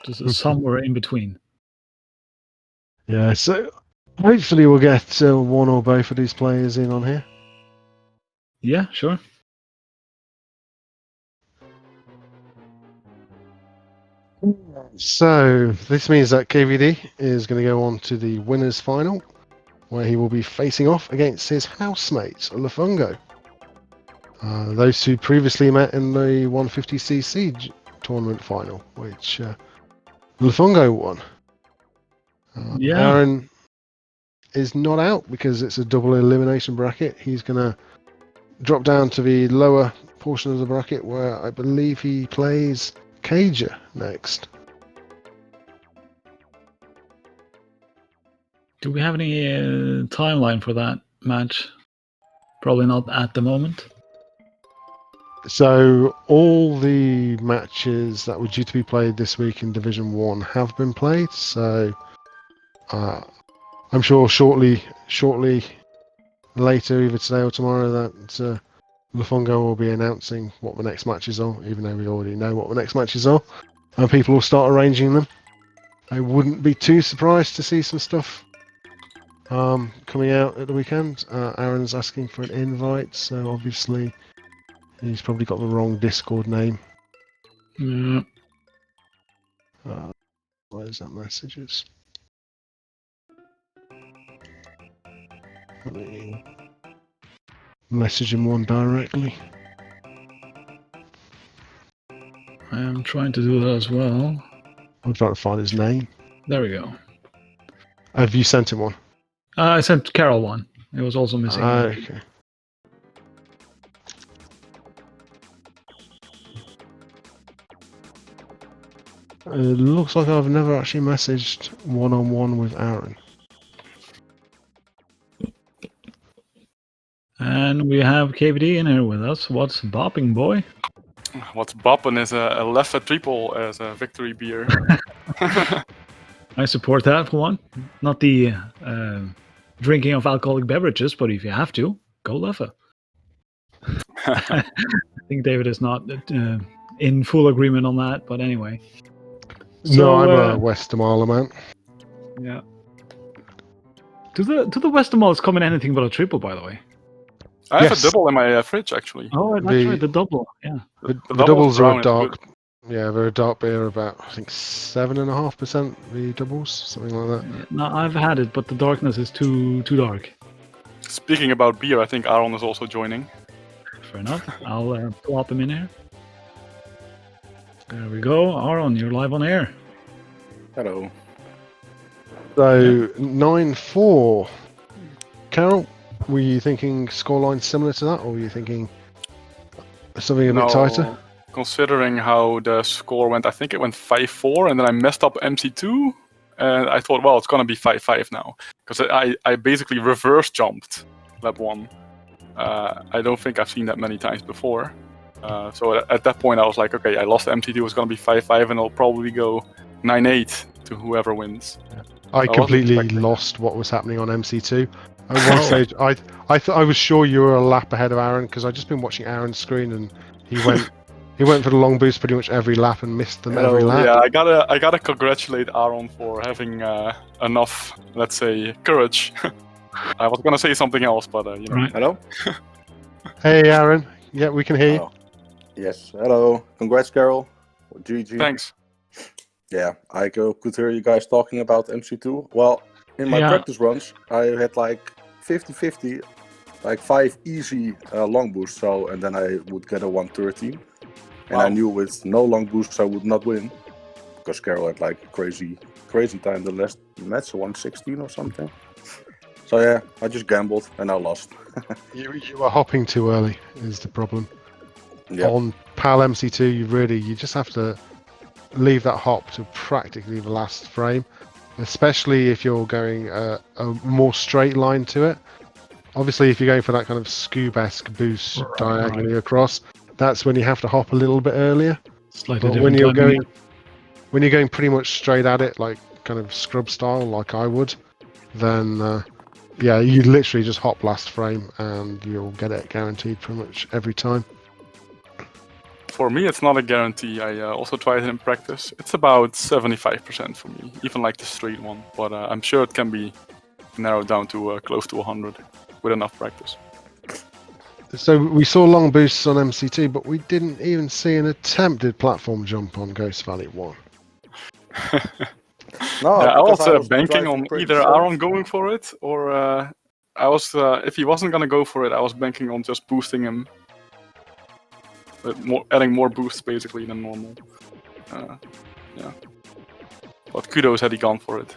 [SPEAKER 2] Just somewhere in between.
[SPEAKER 1] Yeah, so hopefully we'll get one or both of these players in on here.
[SPEAKER 2] Yeah, sure.
[SPEAKER 1] So this means that KVD is going to go on to the winners final, where he will be facing off against his housemate Lafungo. Those two previously met in the 150cc tournament final, which Lafungo won.
[SPEAKER 2] Yeah.
[SPEAKER 1] Aron is not out because it's a double elimination bracket. He's going to drop down to the lower portion of the bracket where I believe he plays Cager next.
[SPEAKER 2] Do we have any timeline for that match? Probably not at the moment.
[SPEAKER 1] So all the matches that were due to be played this week in Division 1 have been played. So I'm sure shortly later, either today or tomorrow, that Lafongo will be announcing what the next matches are, even though we already know what the next matches are. And people will start arranging them. I wouldn't be too surprised to see some stuff coming out at the weekend. Aaron's asking for an invite, so obviously he's probably got the wrong Discord name.
[SPEAKER 2] Yeah.
[SPEAKER 1] Where's that messages? Let me message him one directly.
[SPEAKER 2] I am trying to do that as well.
[SPEAKER 1] I'm trying to find his name.
[SPEAKER 2] There we go.
[SPEAKER 1] Have you sent him one?
[SPEAKER 2] I sent Carol one. It was also missing.
[SPEAKER 1] Okay. It looks like I've never actually messaged one-on-one with Aron.
[SPEAKER 2] And we have KVD in here with us. What's bopping, boy?
[SPEAKER 3] What's bopping is a left triple as a victory beer.
[SPEAKER 2] I support that for one. Not the drinking of alcoholic beverages, but if you have to, go leffe. I think David is not in full agreement on that, but anyway.
[SPEAKER 1] No, I'm a Westermaler man.
[SPEAKER 2] Yeah. To the Westermaler is coming anything but a triple, by the way.
[SPEAKER 3] I have
[SPEAKER 1] Yes.
[SPEAKER 3] a double in my fridge, actually.
[SPEAKER 2] Oh, that's right, the double. Yeah.
[SPEAKER 1] The
[SPEAKER 3] double
[SPEAKER 1] doubles
[SPEAKER 3] brown
[SPEAKER 1] are
[SPEAKER 3] is
[SPEAKER 1] dark.
[SPEAKER 3] good.
[SPEAKER 1] Yeah, they're a dark beer, about I think 7.5%. The doubles, something like that.
[SPEAKER 2] No, I've had it, but the darkness is too dark.
[SPEAKER 3] Speaking about beer, I think Aron is also joining.
[SPEAKER 2] Fair enough. I'll plop him in here. There we go. Aron, you're live on air.
[SPEAKER 4] Hello.
[SPEAKER 1] So 9-4. Carol, were you thinking scoreline similar to that, or were you thinking something a bit tighter?
[SPEAKER 3] Considering how the score went, I think it went 5-4, and then I messed up MC2, and I thought, well, it's gonna be 5-5 now, because I basically reverse jumped lap 1. I don't think I've seen that many times before. So at that point, I was like, okay, I lost MC2, it's gonna be 5-5, and I'll probably go 9-8 to whoever wins.
[SPEAKER 1] I completely
[SPEAKER 3] expecting
[SPEAKER 1] lost what was happening on MC2. At one stage, I was sure you were a lap ahead of Aron, because I'd just been watching Aron's screen, and he went for the long boost pretty much every lap and missed them every lap.
[SPEAKER 3] Yeah, I gotta congratulate Aron for having enough, let's say, courage. I was gonna say something else, but you know.
[SPEAKER 2] Right.
[SPEAKER 4] Hello?
[SPEAKER 1] Hey, Aron. Yeah, we can hear you.
[SPEAKER 4] Oh. Yes, hello. Congrats, Carol. GG.
[SPEAKER 3] Thanks.
[SPEAKER 4] Yeah, I could hear you guys talking about MC2. Well, in my
[SPEAKER 2] Yeah.
[SPEAKER 4] practice runs, I had like 50-50, like 5 easy long boosts, so, and then I would get a 113. And
[SPEAKER 3] Wow.
[SPEAKER 4] I knew with no long boosts I would not win, because Carol had like crazy time the last match, 116 or something. So yeah, I just gambled and I lost.
[SPEAKER 1] You were hopping too early is the problem.
[SPEAKER 4] Yeah.
[SPEAKER 1] On PAL MC2, you just have to leave that hop to practically the last frame, especially if you're going a more straight line to it. Obviously, if you're going for that kind of Scoob-esque boost diagonally across, that's when you have to hop a little bit earlier.
[SPEAKER 2] Slightly
[SPEAKER 1] But
[SPEAKER 2] different timing.
[SPEAKER 1] when you're going pretty much straight at it, like kind of scrub style, like I would, then yeah, you literally just hop last frame and you'll get it guaranteed pretty much every time.
[SPEAKER 3] For me, it's not a guarantee. I also tried it in practice. It's about 75% for me, even like the straight one. But I'm sure it can be narrowed down to close to 100 with enough practice.
[SPEAKER 1] So we saw long boosts on MC2, but we didn't even see an attempted platform jump on Ghost Valley 1.
[SPEAKER 4] No,
[SPEAKER 3] Yeah, I
[SPEAKER 4] because
[SPEAKER 3] was banking
[SPEAKER 4] driving
[SPEAKER 3] on
[SPEAKER 4] pretty
[SPEAKER 3] either
[SPEAKER 4] slow.
[SPEAKER 3] Aron going for it, or I was if he wasn't gonna go for it, I was banking on just boosting him, adding more boosts basically than normal. Yeah, but kudos had he gone for it.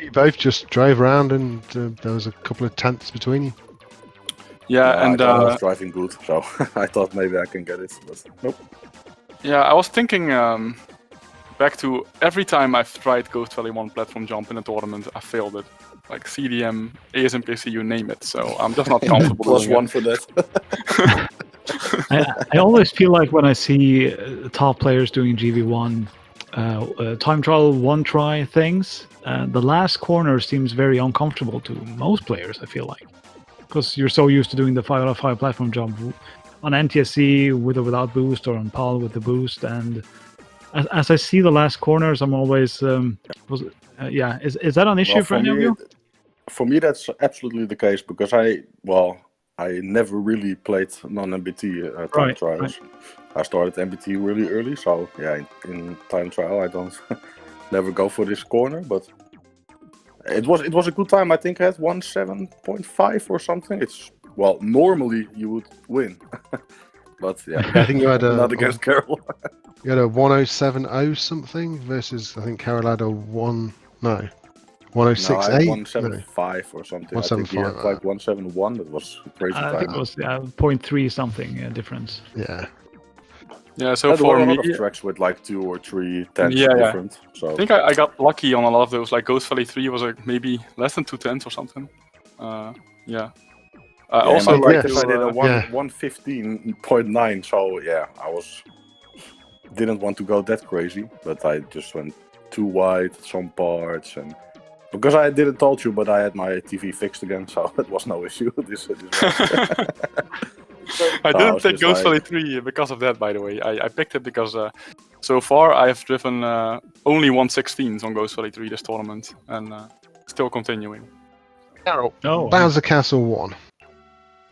[SPEAKER 1] You both just drove around and there was a couple of tenths between you.
[SPEAKER 3] Yeah,
[SPEAKER 4] No,
[SPEAKER 3] and
[SPEAKER 4] I was driving good, so I thought maybe I can get it, but nope.
[SPEAKER 3] yeah, I was thinking back to every time I've tried Ghost Valley 1 platform jump in a tournament, I failed it. Like CDM, ASMPC, you name it. So I'm just not comfortable
[SPEAKER 4] Plus
[SPEAKER 3] doing
[SPEAKER 4] one
[SPEAKER 3] it.
[SPEAKER 4] for that.
[SPEAKER 2] I always feel like when I see top players doing GV1 time trial one try things, the last corner seems very uncomfortable to most players, I feel like. Because you're so used to doing the 5/5 platform jump on NTSC with or without boost, or on PAL with the boost. And as I see the last corners, I'm always, yeah, is that an issue for any of you?
[SPEAKER 4] For me, that's absolutely the case, because I never really played non-MBT time trials.
[SPEAKER 2] Right.
[SPEAKER 4] I started MBT really early, so yeah, in time trial I don't never go for this corner, but it was a good time. I think I had 1:7.5 or something. It's, well, normally you would win, but yeah,
[SPEAKER 1] I think you had
[SPEAKER 4] not against Carol.
[SPEAKER 1] You had a 1:07.0 something versus, I think Carol had a
[SPEAKER 4] No, I
[SPEAKER 1] 106.8?
[SPEAKER 4] had
[SPEAKER 1] No,
[SPEAKER 4] 175 or something. I think he
[SPEAKER 1] 175.
[SPEAKER 4] had like 171. That was a crazy
[SPEAKER 2] I
[SPEAKER 4] time.
[SPEAKER 2] think it was 0.3 something difference.
[SPEAKER 1] Yeah.
[SPEAKER 3] Yeah, so
[SPEAKER 4] There
[SPEAKER 3] for
[SPEAKER 4] were a
[SPEAKER 3] me,
[SPEAKER 4] lot of tracks with like 2 or 3 tenths
[SPEAKER 3] Yeah, yeah.
[SPEAKER 4] different. So
[SPEAKER 3] I think I got lucky on a lot of those. Like Ghost Valley 3 was like maybe less than 2 tenths or something. Yeah.
[SPEAKER 4] yeah,
[SPEAKER 3] Also,
[SPEAKER 4] in my
[SPEAKER 3] like
[SPEAKER 4] practice, I did a
[SPEAKER 1] Yeah.
[SPEAKER 4] 115.9. So yeah, didn't want to go that crazy, but I just went too wide at some parts, and because I didn't told you, but I had my TV fixed again, so it was no issue. This
[SPEAKER 3] I
[SPEAKER 4] So I
[SPEAKER 3] didn't
[SPEAKER 4] was
[SPEAKER 3] pick
[SPEAKER 4] just
[SPEAKER 3] Ghost Valley
[SPEAKER 4] like-
[SPEAKER 3] 3 because of that, by the way. I picked it because so far I have driven only 116s on Ghost Valley 3 this tournament, and still continuing.
[SPEAKER 1] Carol,
[SPEAKER 2] Oh,
[SPEAKER 1] Bowser Castle 1.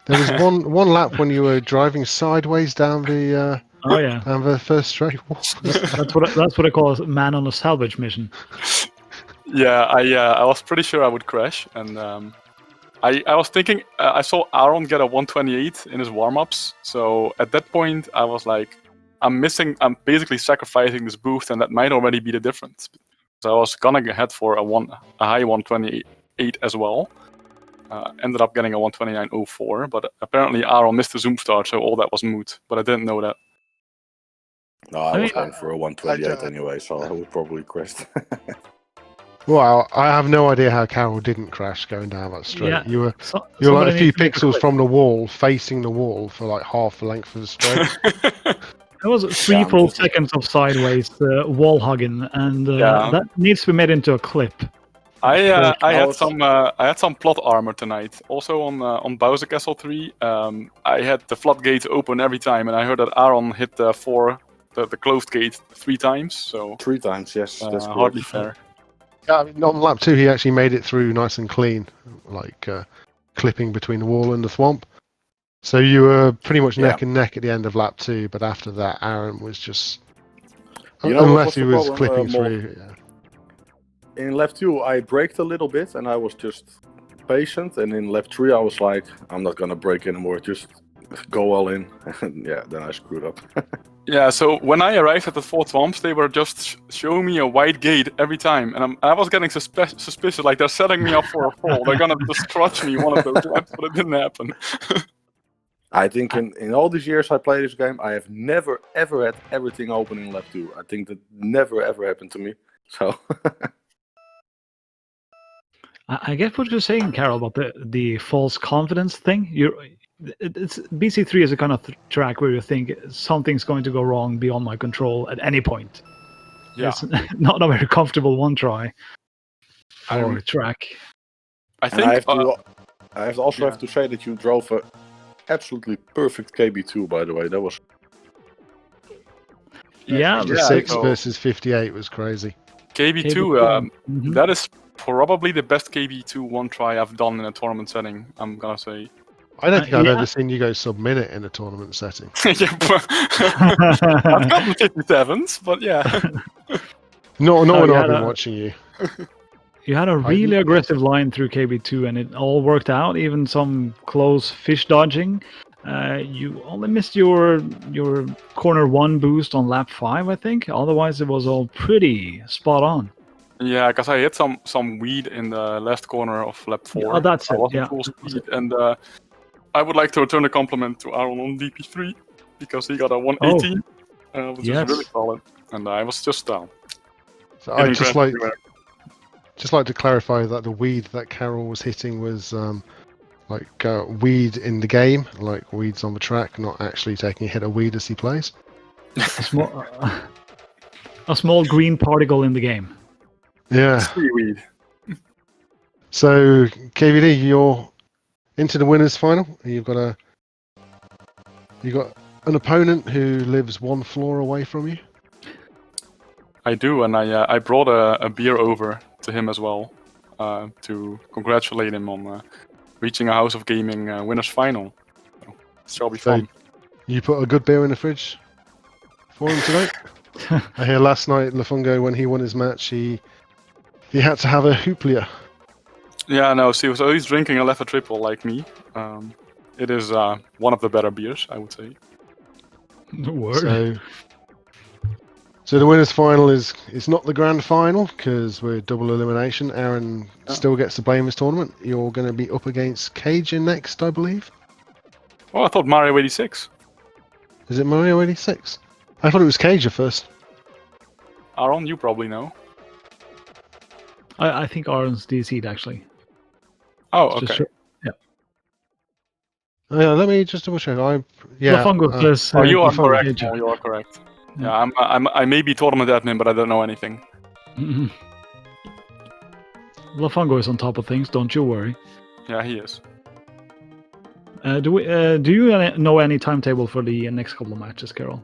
[SPEAKER 1] There was one lap when you were driving sideways down the
[SPEAKER 2] oh yeah.
[SPEAKER 1] down the first straight wall.
[SPEAKER 2] That's what I call a man on a salvage mission.
[SPEAKER 3] Yeah, I was pretty sure I would crash, and I was thinking I saw Aron get a 128 in his warm-ups, so at that point I was like, I'm basically sacrificing this boost, and that might already be the difference. So I was gonna head for a high 128 as well. Ended up getting a 129.04, but apparently Aron missed the zoom start, so all that was moot. But I didn't know that.
[SPEAKER 4] No, I
[SPEAKER 2] I
[SPEAKER 4] was
[SPEAKER 2] mean,
[SPEAKER 4] going for a 128 anyway, so I would probably crash.
[SPEAKER 1] Well, I have no idea how Carol didn't crash going down that straight.
[SPEAKER 2] Yeah,
[SPEAKER 1] You were
[SPEAKER 2] so,
[SPEAKER 1] you were like
[SPEAKER 2] somebody
[SPEAKER 1] a few
[SPEAKER 2] needs to make
[SPEAKER 1] pixels
[SPEAKER 2] clip.
[SPEAKER 1] from the wall, facing the wall for like half the length of the straight.
[SPEAKER 2] It was 3
[SPEAKER 4] I'm
[SPEAKER 2] full
[SPEAKER 4] just-
[SPEAKER 2] seconds of sideways wall hugging, and
[SPEAKER 3] Yeah.
[SPEAKER 2] that needs to be made into a clip.
[SPEAKER 3] I
[SPEAKER 4] was-
[SPEAKER 3] had some plot armor tonight. Also on Bowser Castle 3, I had the floodgates open every time, and I heard that Aron hit the closed gate 3 times. So
[SPEAKER 4] 3 times, yes. That's
[SPEAKER 3] hardly
[SPEAKER 4] correct.
[SPEAKER 3] fair.
[SPEAKER 1] Yeah, I mean, on lap 2, he actually made it through nice and clean, like clipping between the wall and the swamp. So you were pretty much neck and neck at the end of lap 2, but after that, Aron was just
[SPEAKER 4] You know what
[SPEAKER 1] unless
[SPEAKER 4] was
[SPEAKER 1] he
[SPEAKER 4] the
[SPEAKER 1] was
[SPEAKER 4] problem,
[SPEAKER 1] clipping
[SPEAKER 4] Mo?
[SPEAKER 1] through. Yeah.
[SPEAKER 4] In lap 2, I braked a little bit, and I was just patient. And in lap 3, I was like, I'm not gonna brake anymore. Just go all in. And yeah, then I screwed up.
[SPEAKER 3] Yeah, so when I arrived at the 4 swamps, they were just showing me a white gate every time, and I was getting suspicious, like they're setting me up for a fall. They're gonna just crutch me one of those laps, but it didn't happen.
[SPEAKER 4] I think in all these years I play this game, I have never ever had everything open in lap 2. I think that never ever happened to me. So
[SPEAKER 2] I get what you're saying, Carol, about the false confidence thing. It's BC3 is a kind of track where you think something's going to go wrong beyond my control at any point.
[SPEAKER 3] Yeah,
[SPEAKER 2] It's not a very comfortable one try for a track.
[SPEAKER 3] I
[SPEAKER 4] and
[SPEAKER 3] think
[SPEAKER 4] I also have to say that you drove a absolutely perfect KB2, by the way. That was
[SPEAKER 2] Yeah,
[SPEAKER 1] The
[SPEAKER 3] Yeah,
[SPEAKER 1] 6
[SPEAKER 3] so-
[SPEAKER 1] versus 58 was crazy.
[SPEAKER 3] KB2.
[SPEAKER 2] Mhm.
[SPEAKER 3] That is probably the best KB2 one try I've done in a tournament setting. I'm gonna say.
[SPEAKER 1] I don't think I've
[SPEAKER 2] yeah.
[SPEAKER 1] ever seen you go sub-minute in a tournament setting.
[SPEAKER 3] Yeah, but- I've gotten 57s, but yeah.
[SPEAKER 1] Not
[SPEAKER 2] No,
[SPEAKER 1] when
[SPEAKER 2] you
[SPEAKER 1] I've
[SPEAKER 2] had
[SPEAKER 1] been
[SPEAKER 2] a-
[SPEAKER 1] watching you.
[SPEAKER 2] You had a really aggressive line through KB2, and it all worked out. Even some close fish dodging. You only missed your corner 1 boost on lap 5, I think. Otherwise, it was all pretty spot on.
[SPEAKER 3] Yeah, because I hit some weed in the left corner of lap 4.
[SPEAKER 2] Oh, that's
[SPEAKER 3] I
[SPEAKER 2] it,
[SPEAKER 3] wasn't
[SPEAKER 2] yeah.
[SPEAKER 3] full speed, and I would like to return a compliment to Aron on DP3 because he got a 118, which
[SPEAKER 2] yes.
[SPEAKER 3] is really solid, and I was just
[SPEAKER 1] So I
[SPEAKER 3] getting
[SPEAKER 1] just
[SPEAKER 3] grand
[SPEAKER 1] like to clarify that the weed that Carol was hitting was weed in the game, like weeds on the track, not actually taking a hit of weed as he plays.
[SPEAKER 2] A small green particle in the game.
[SPEAKER 1] Yeah.
[SPEAKER 3] seaweed.
[SPEAKER 1] So KVD, you're into the winners final. You got an opponent who lives 1 floor away from you.
[SPEAKER 3] I do, and I brought a beer over to him as well to congratulate him on reaching a House of Gaming winners final. So, it shall be
[SPEAKER 1] So
[SPEAKER 3] fun.
[SPEAKER 1] you put a good beer in the fridge for him tonight. I hear last night Lafungo, when he won his match, he had to have a hooplia.
[SPEAKER 3] Yeah, no, see, so he's drinking a Leffe Triple like me. It is one of the better beers, I would say.
[SPEAKER 2] Word.
[SPEAKER 1] So So the winners' final is not the grand final because we're double elimination. Aron still gets to play in this tournament. You're going to be up against Cajun next, I believe.
[SPEAKER 3] Oh, I thought Mario 86.
[SPEAKER 1] Is it Mario 86? I thought it was Cajun first.
[SPEAKER 3] Aron, you probably know.
[SPEAKER 2] I think Aron's DC'd actually.
[SPEAKER 3] Oh,
[SPEAKER 2] Just
[SPEAKER 3] okay.
[SPEAKER 2] sure. Yeah.
[SPEAKER 1] Oh, yeah, let me just double check.
[SPEAKER 2] Lafungo says.
[SPEAKER 3] Oh, you are
[SPEAKER 1] Lafungo.
[SPEAKER 3] correct.
[SPEAKER 2] Cajun.
[SPEAKER 3] Oh, you are correct.
[SPEAKER 2] Yeah.
[SPEAKER 3] Yeah, I may be tournament admin, but I don't know anything.
[SPEAKER 2] Mhm. Lafungo is on top of things. Don't you worry.
[SPEAKER 3] Yeah, he is.
[SPEAKER 2] Do you know any timetable for the next couple of matches, Carol?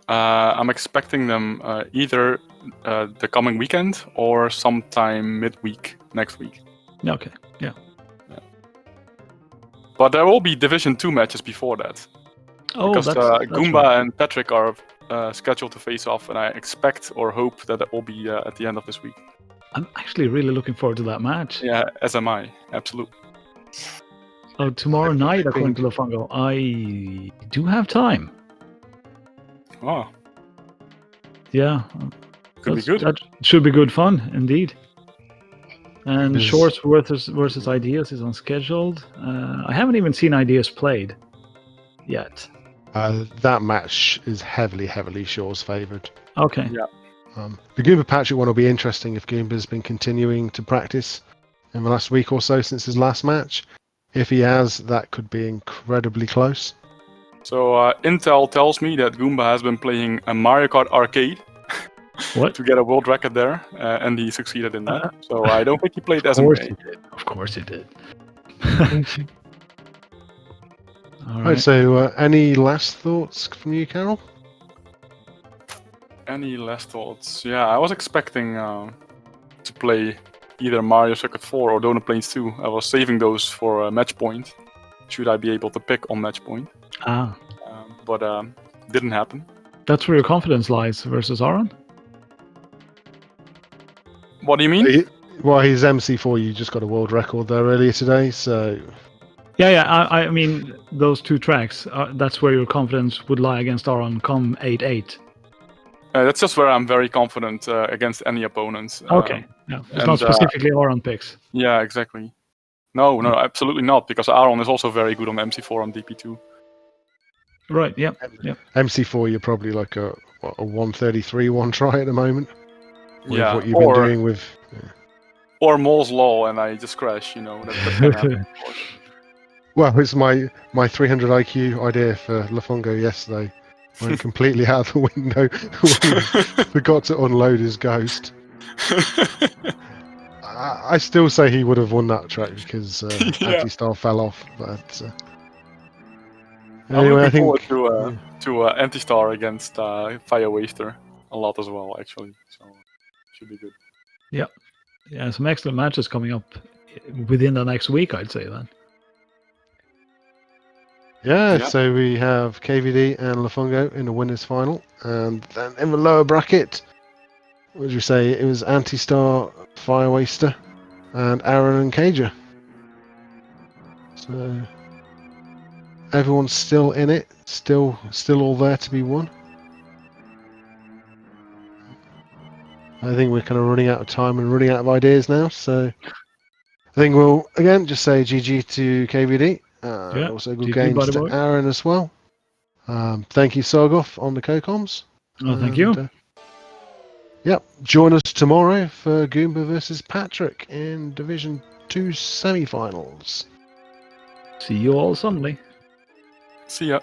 [SPEAKER 3] I'm expecting them either the coming weekend or sometime midweek next week.
[SPEAKER 2] Okay. Yeah.
[SPEAKER 3] But there will be Division 2 matches before that.
[SPEAKER 2] Oh,
[SPEAKER 3] Because
[SPEAKER 2] that's
[SPEAKER 3] Goomba
[SPEAKER 2] right.
[SPEAKER 3] and Patrick are scheduled to face off, and I expect or hope that it will be at the end of this week.
[SPEAKER 2] I'm actually really looking forward to that match.
[SPEAKER 3] Yeah, as am I. Absolutely.
[SPEAKER 2] Oh, tomorrow night, according
[SPEAKER 1] think-
[SPEAKER 2] to Lafungo, I do have time.
[SPEAKER 3] Oh,
[SPEAKER 2] Yeah.
[SPEAKER 3] could be good.
[SPEAKER 2] That should be good fun, indeed. And
[SPEAKER 1] This-
[SPEAKER 2] Shorts versus Ideas is unscheduled. I haven't even seen Ideas played yet.
[SPEAKER 1] That match is heavily Shaw's favoured.
[SPEAKER 2] Okay.
[SPEAKER 3] Yeah.
[SPEAKER 1] The Goomba Patrick one will be interesting if Goomba's been continuing to practice in the last week or so since his last match. If he has, that could be incredibly close.
[SPEAKER 3] So Intel tells me that Goomba has been playing a Mario Kart arcade
[SPEAKER 2] What?
[SPEAKER 3] to get a world record there, and he succeeded in that. So I don't think he played
[SPEAKER 2] Of course
[SPEAKER 3] SMA.
[SPEAKER 2] he did. Of course he did. All
[SPEAKER 1] Right, so any last thoughts from you, Carol?
[SPEAKER 3] Any last thoughts? Yeah, I was expecting to play either Mario Circuit 4 or Donut Plains 2. I was saving those for match point. Should I be able to pick on match point? But didn't happen.
[SPEAKER 2] That's where your confidence lies versus Aron.
[SPEAKER 3] What do you mean?
[SPEAKER 1] Well, his MC4, you just got a world record there earlier today, so
[SPEAKER 2] Yeah. I mean, those two tracks. That's where your confidence would lie against Aron come 8-8.
[SPEAKER 3] That's just where I'm very confident against any opponents.
[SPEAKER 2] Okay. Yeah. It's
[SPEAKER 3] and,
[SPEAKER 2] not specifically Aron picks.
[SPEAKER 3] Yeah, exactly. No, absolutely not, because Aron is also very good on MC4 and DP2.
[SPEAKER 2] Right. Yep.
[SPEAKER 1] MC4, you're probably like a 133 one try at the moment. With
[SPEAKER 3] Yeah,
[SPEAKER 1] what you've been doing with.
[SPEAKER 3] or Moore's Law, and I just crash. That can happen.
[SPEAKER 1] Well, it's my 300 IQ idea for Lafungo yesterday. Went completely out the window. Forgot to unload his ghost. I still say he would have won that track because Anti-Star fell off. But anyway, I think
[SPEAKER 3] to Anti-Star against Fire Waster a lot as well, actually. So should be good.
[SPEAKER 2] Yeah. Some excellent matches coming up within the next week, I'd say then.
[SPEAKER 1] Yeah,
[SPEAKER 3] Yeah.
[SPEAKER 1] so we have KVD and Lafungo in the winners' final, and then in the lower bracket, what did you say? It was Anti-Star, Fire Waster, and Aron and Cager. So everyone's still in it, still all there to be won. I think we're kind of running out of time and running out of ideas now, so I think we'll again just say GG to KVD. Also good
[SPEAKER 2] GG,
[SPEAKER 1] games
[SPEAKER 2] buddy
[SPEAKER 1] to
[SPEAKER 2] boy.
[SPEAKER 1] Aron as well. Thank you, Sargoff, on the co-coms.
[SPEAKER 2] Oh, thank you.
[SPEAKER 1] Yep, join us tomorrow for Goomba versus Patrick in Division 2 semi-finals.
[SPEAKER 2] See you all Sunday.
[SPEAKER 3] See ya.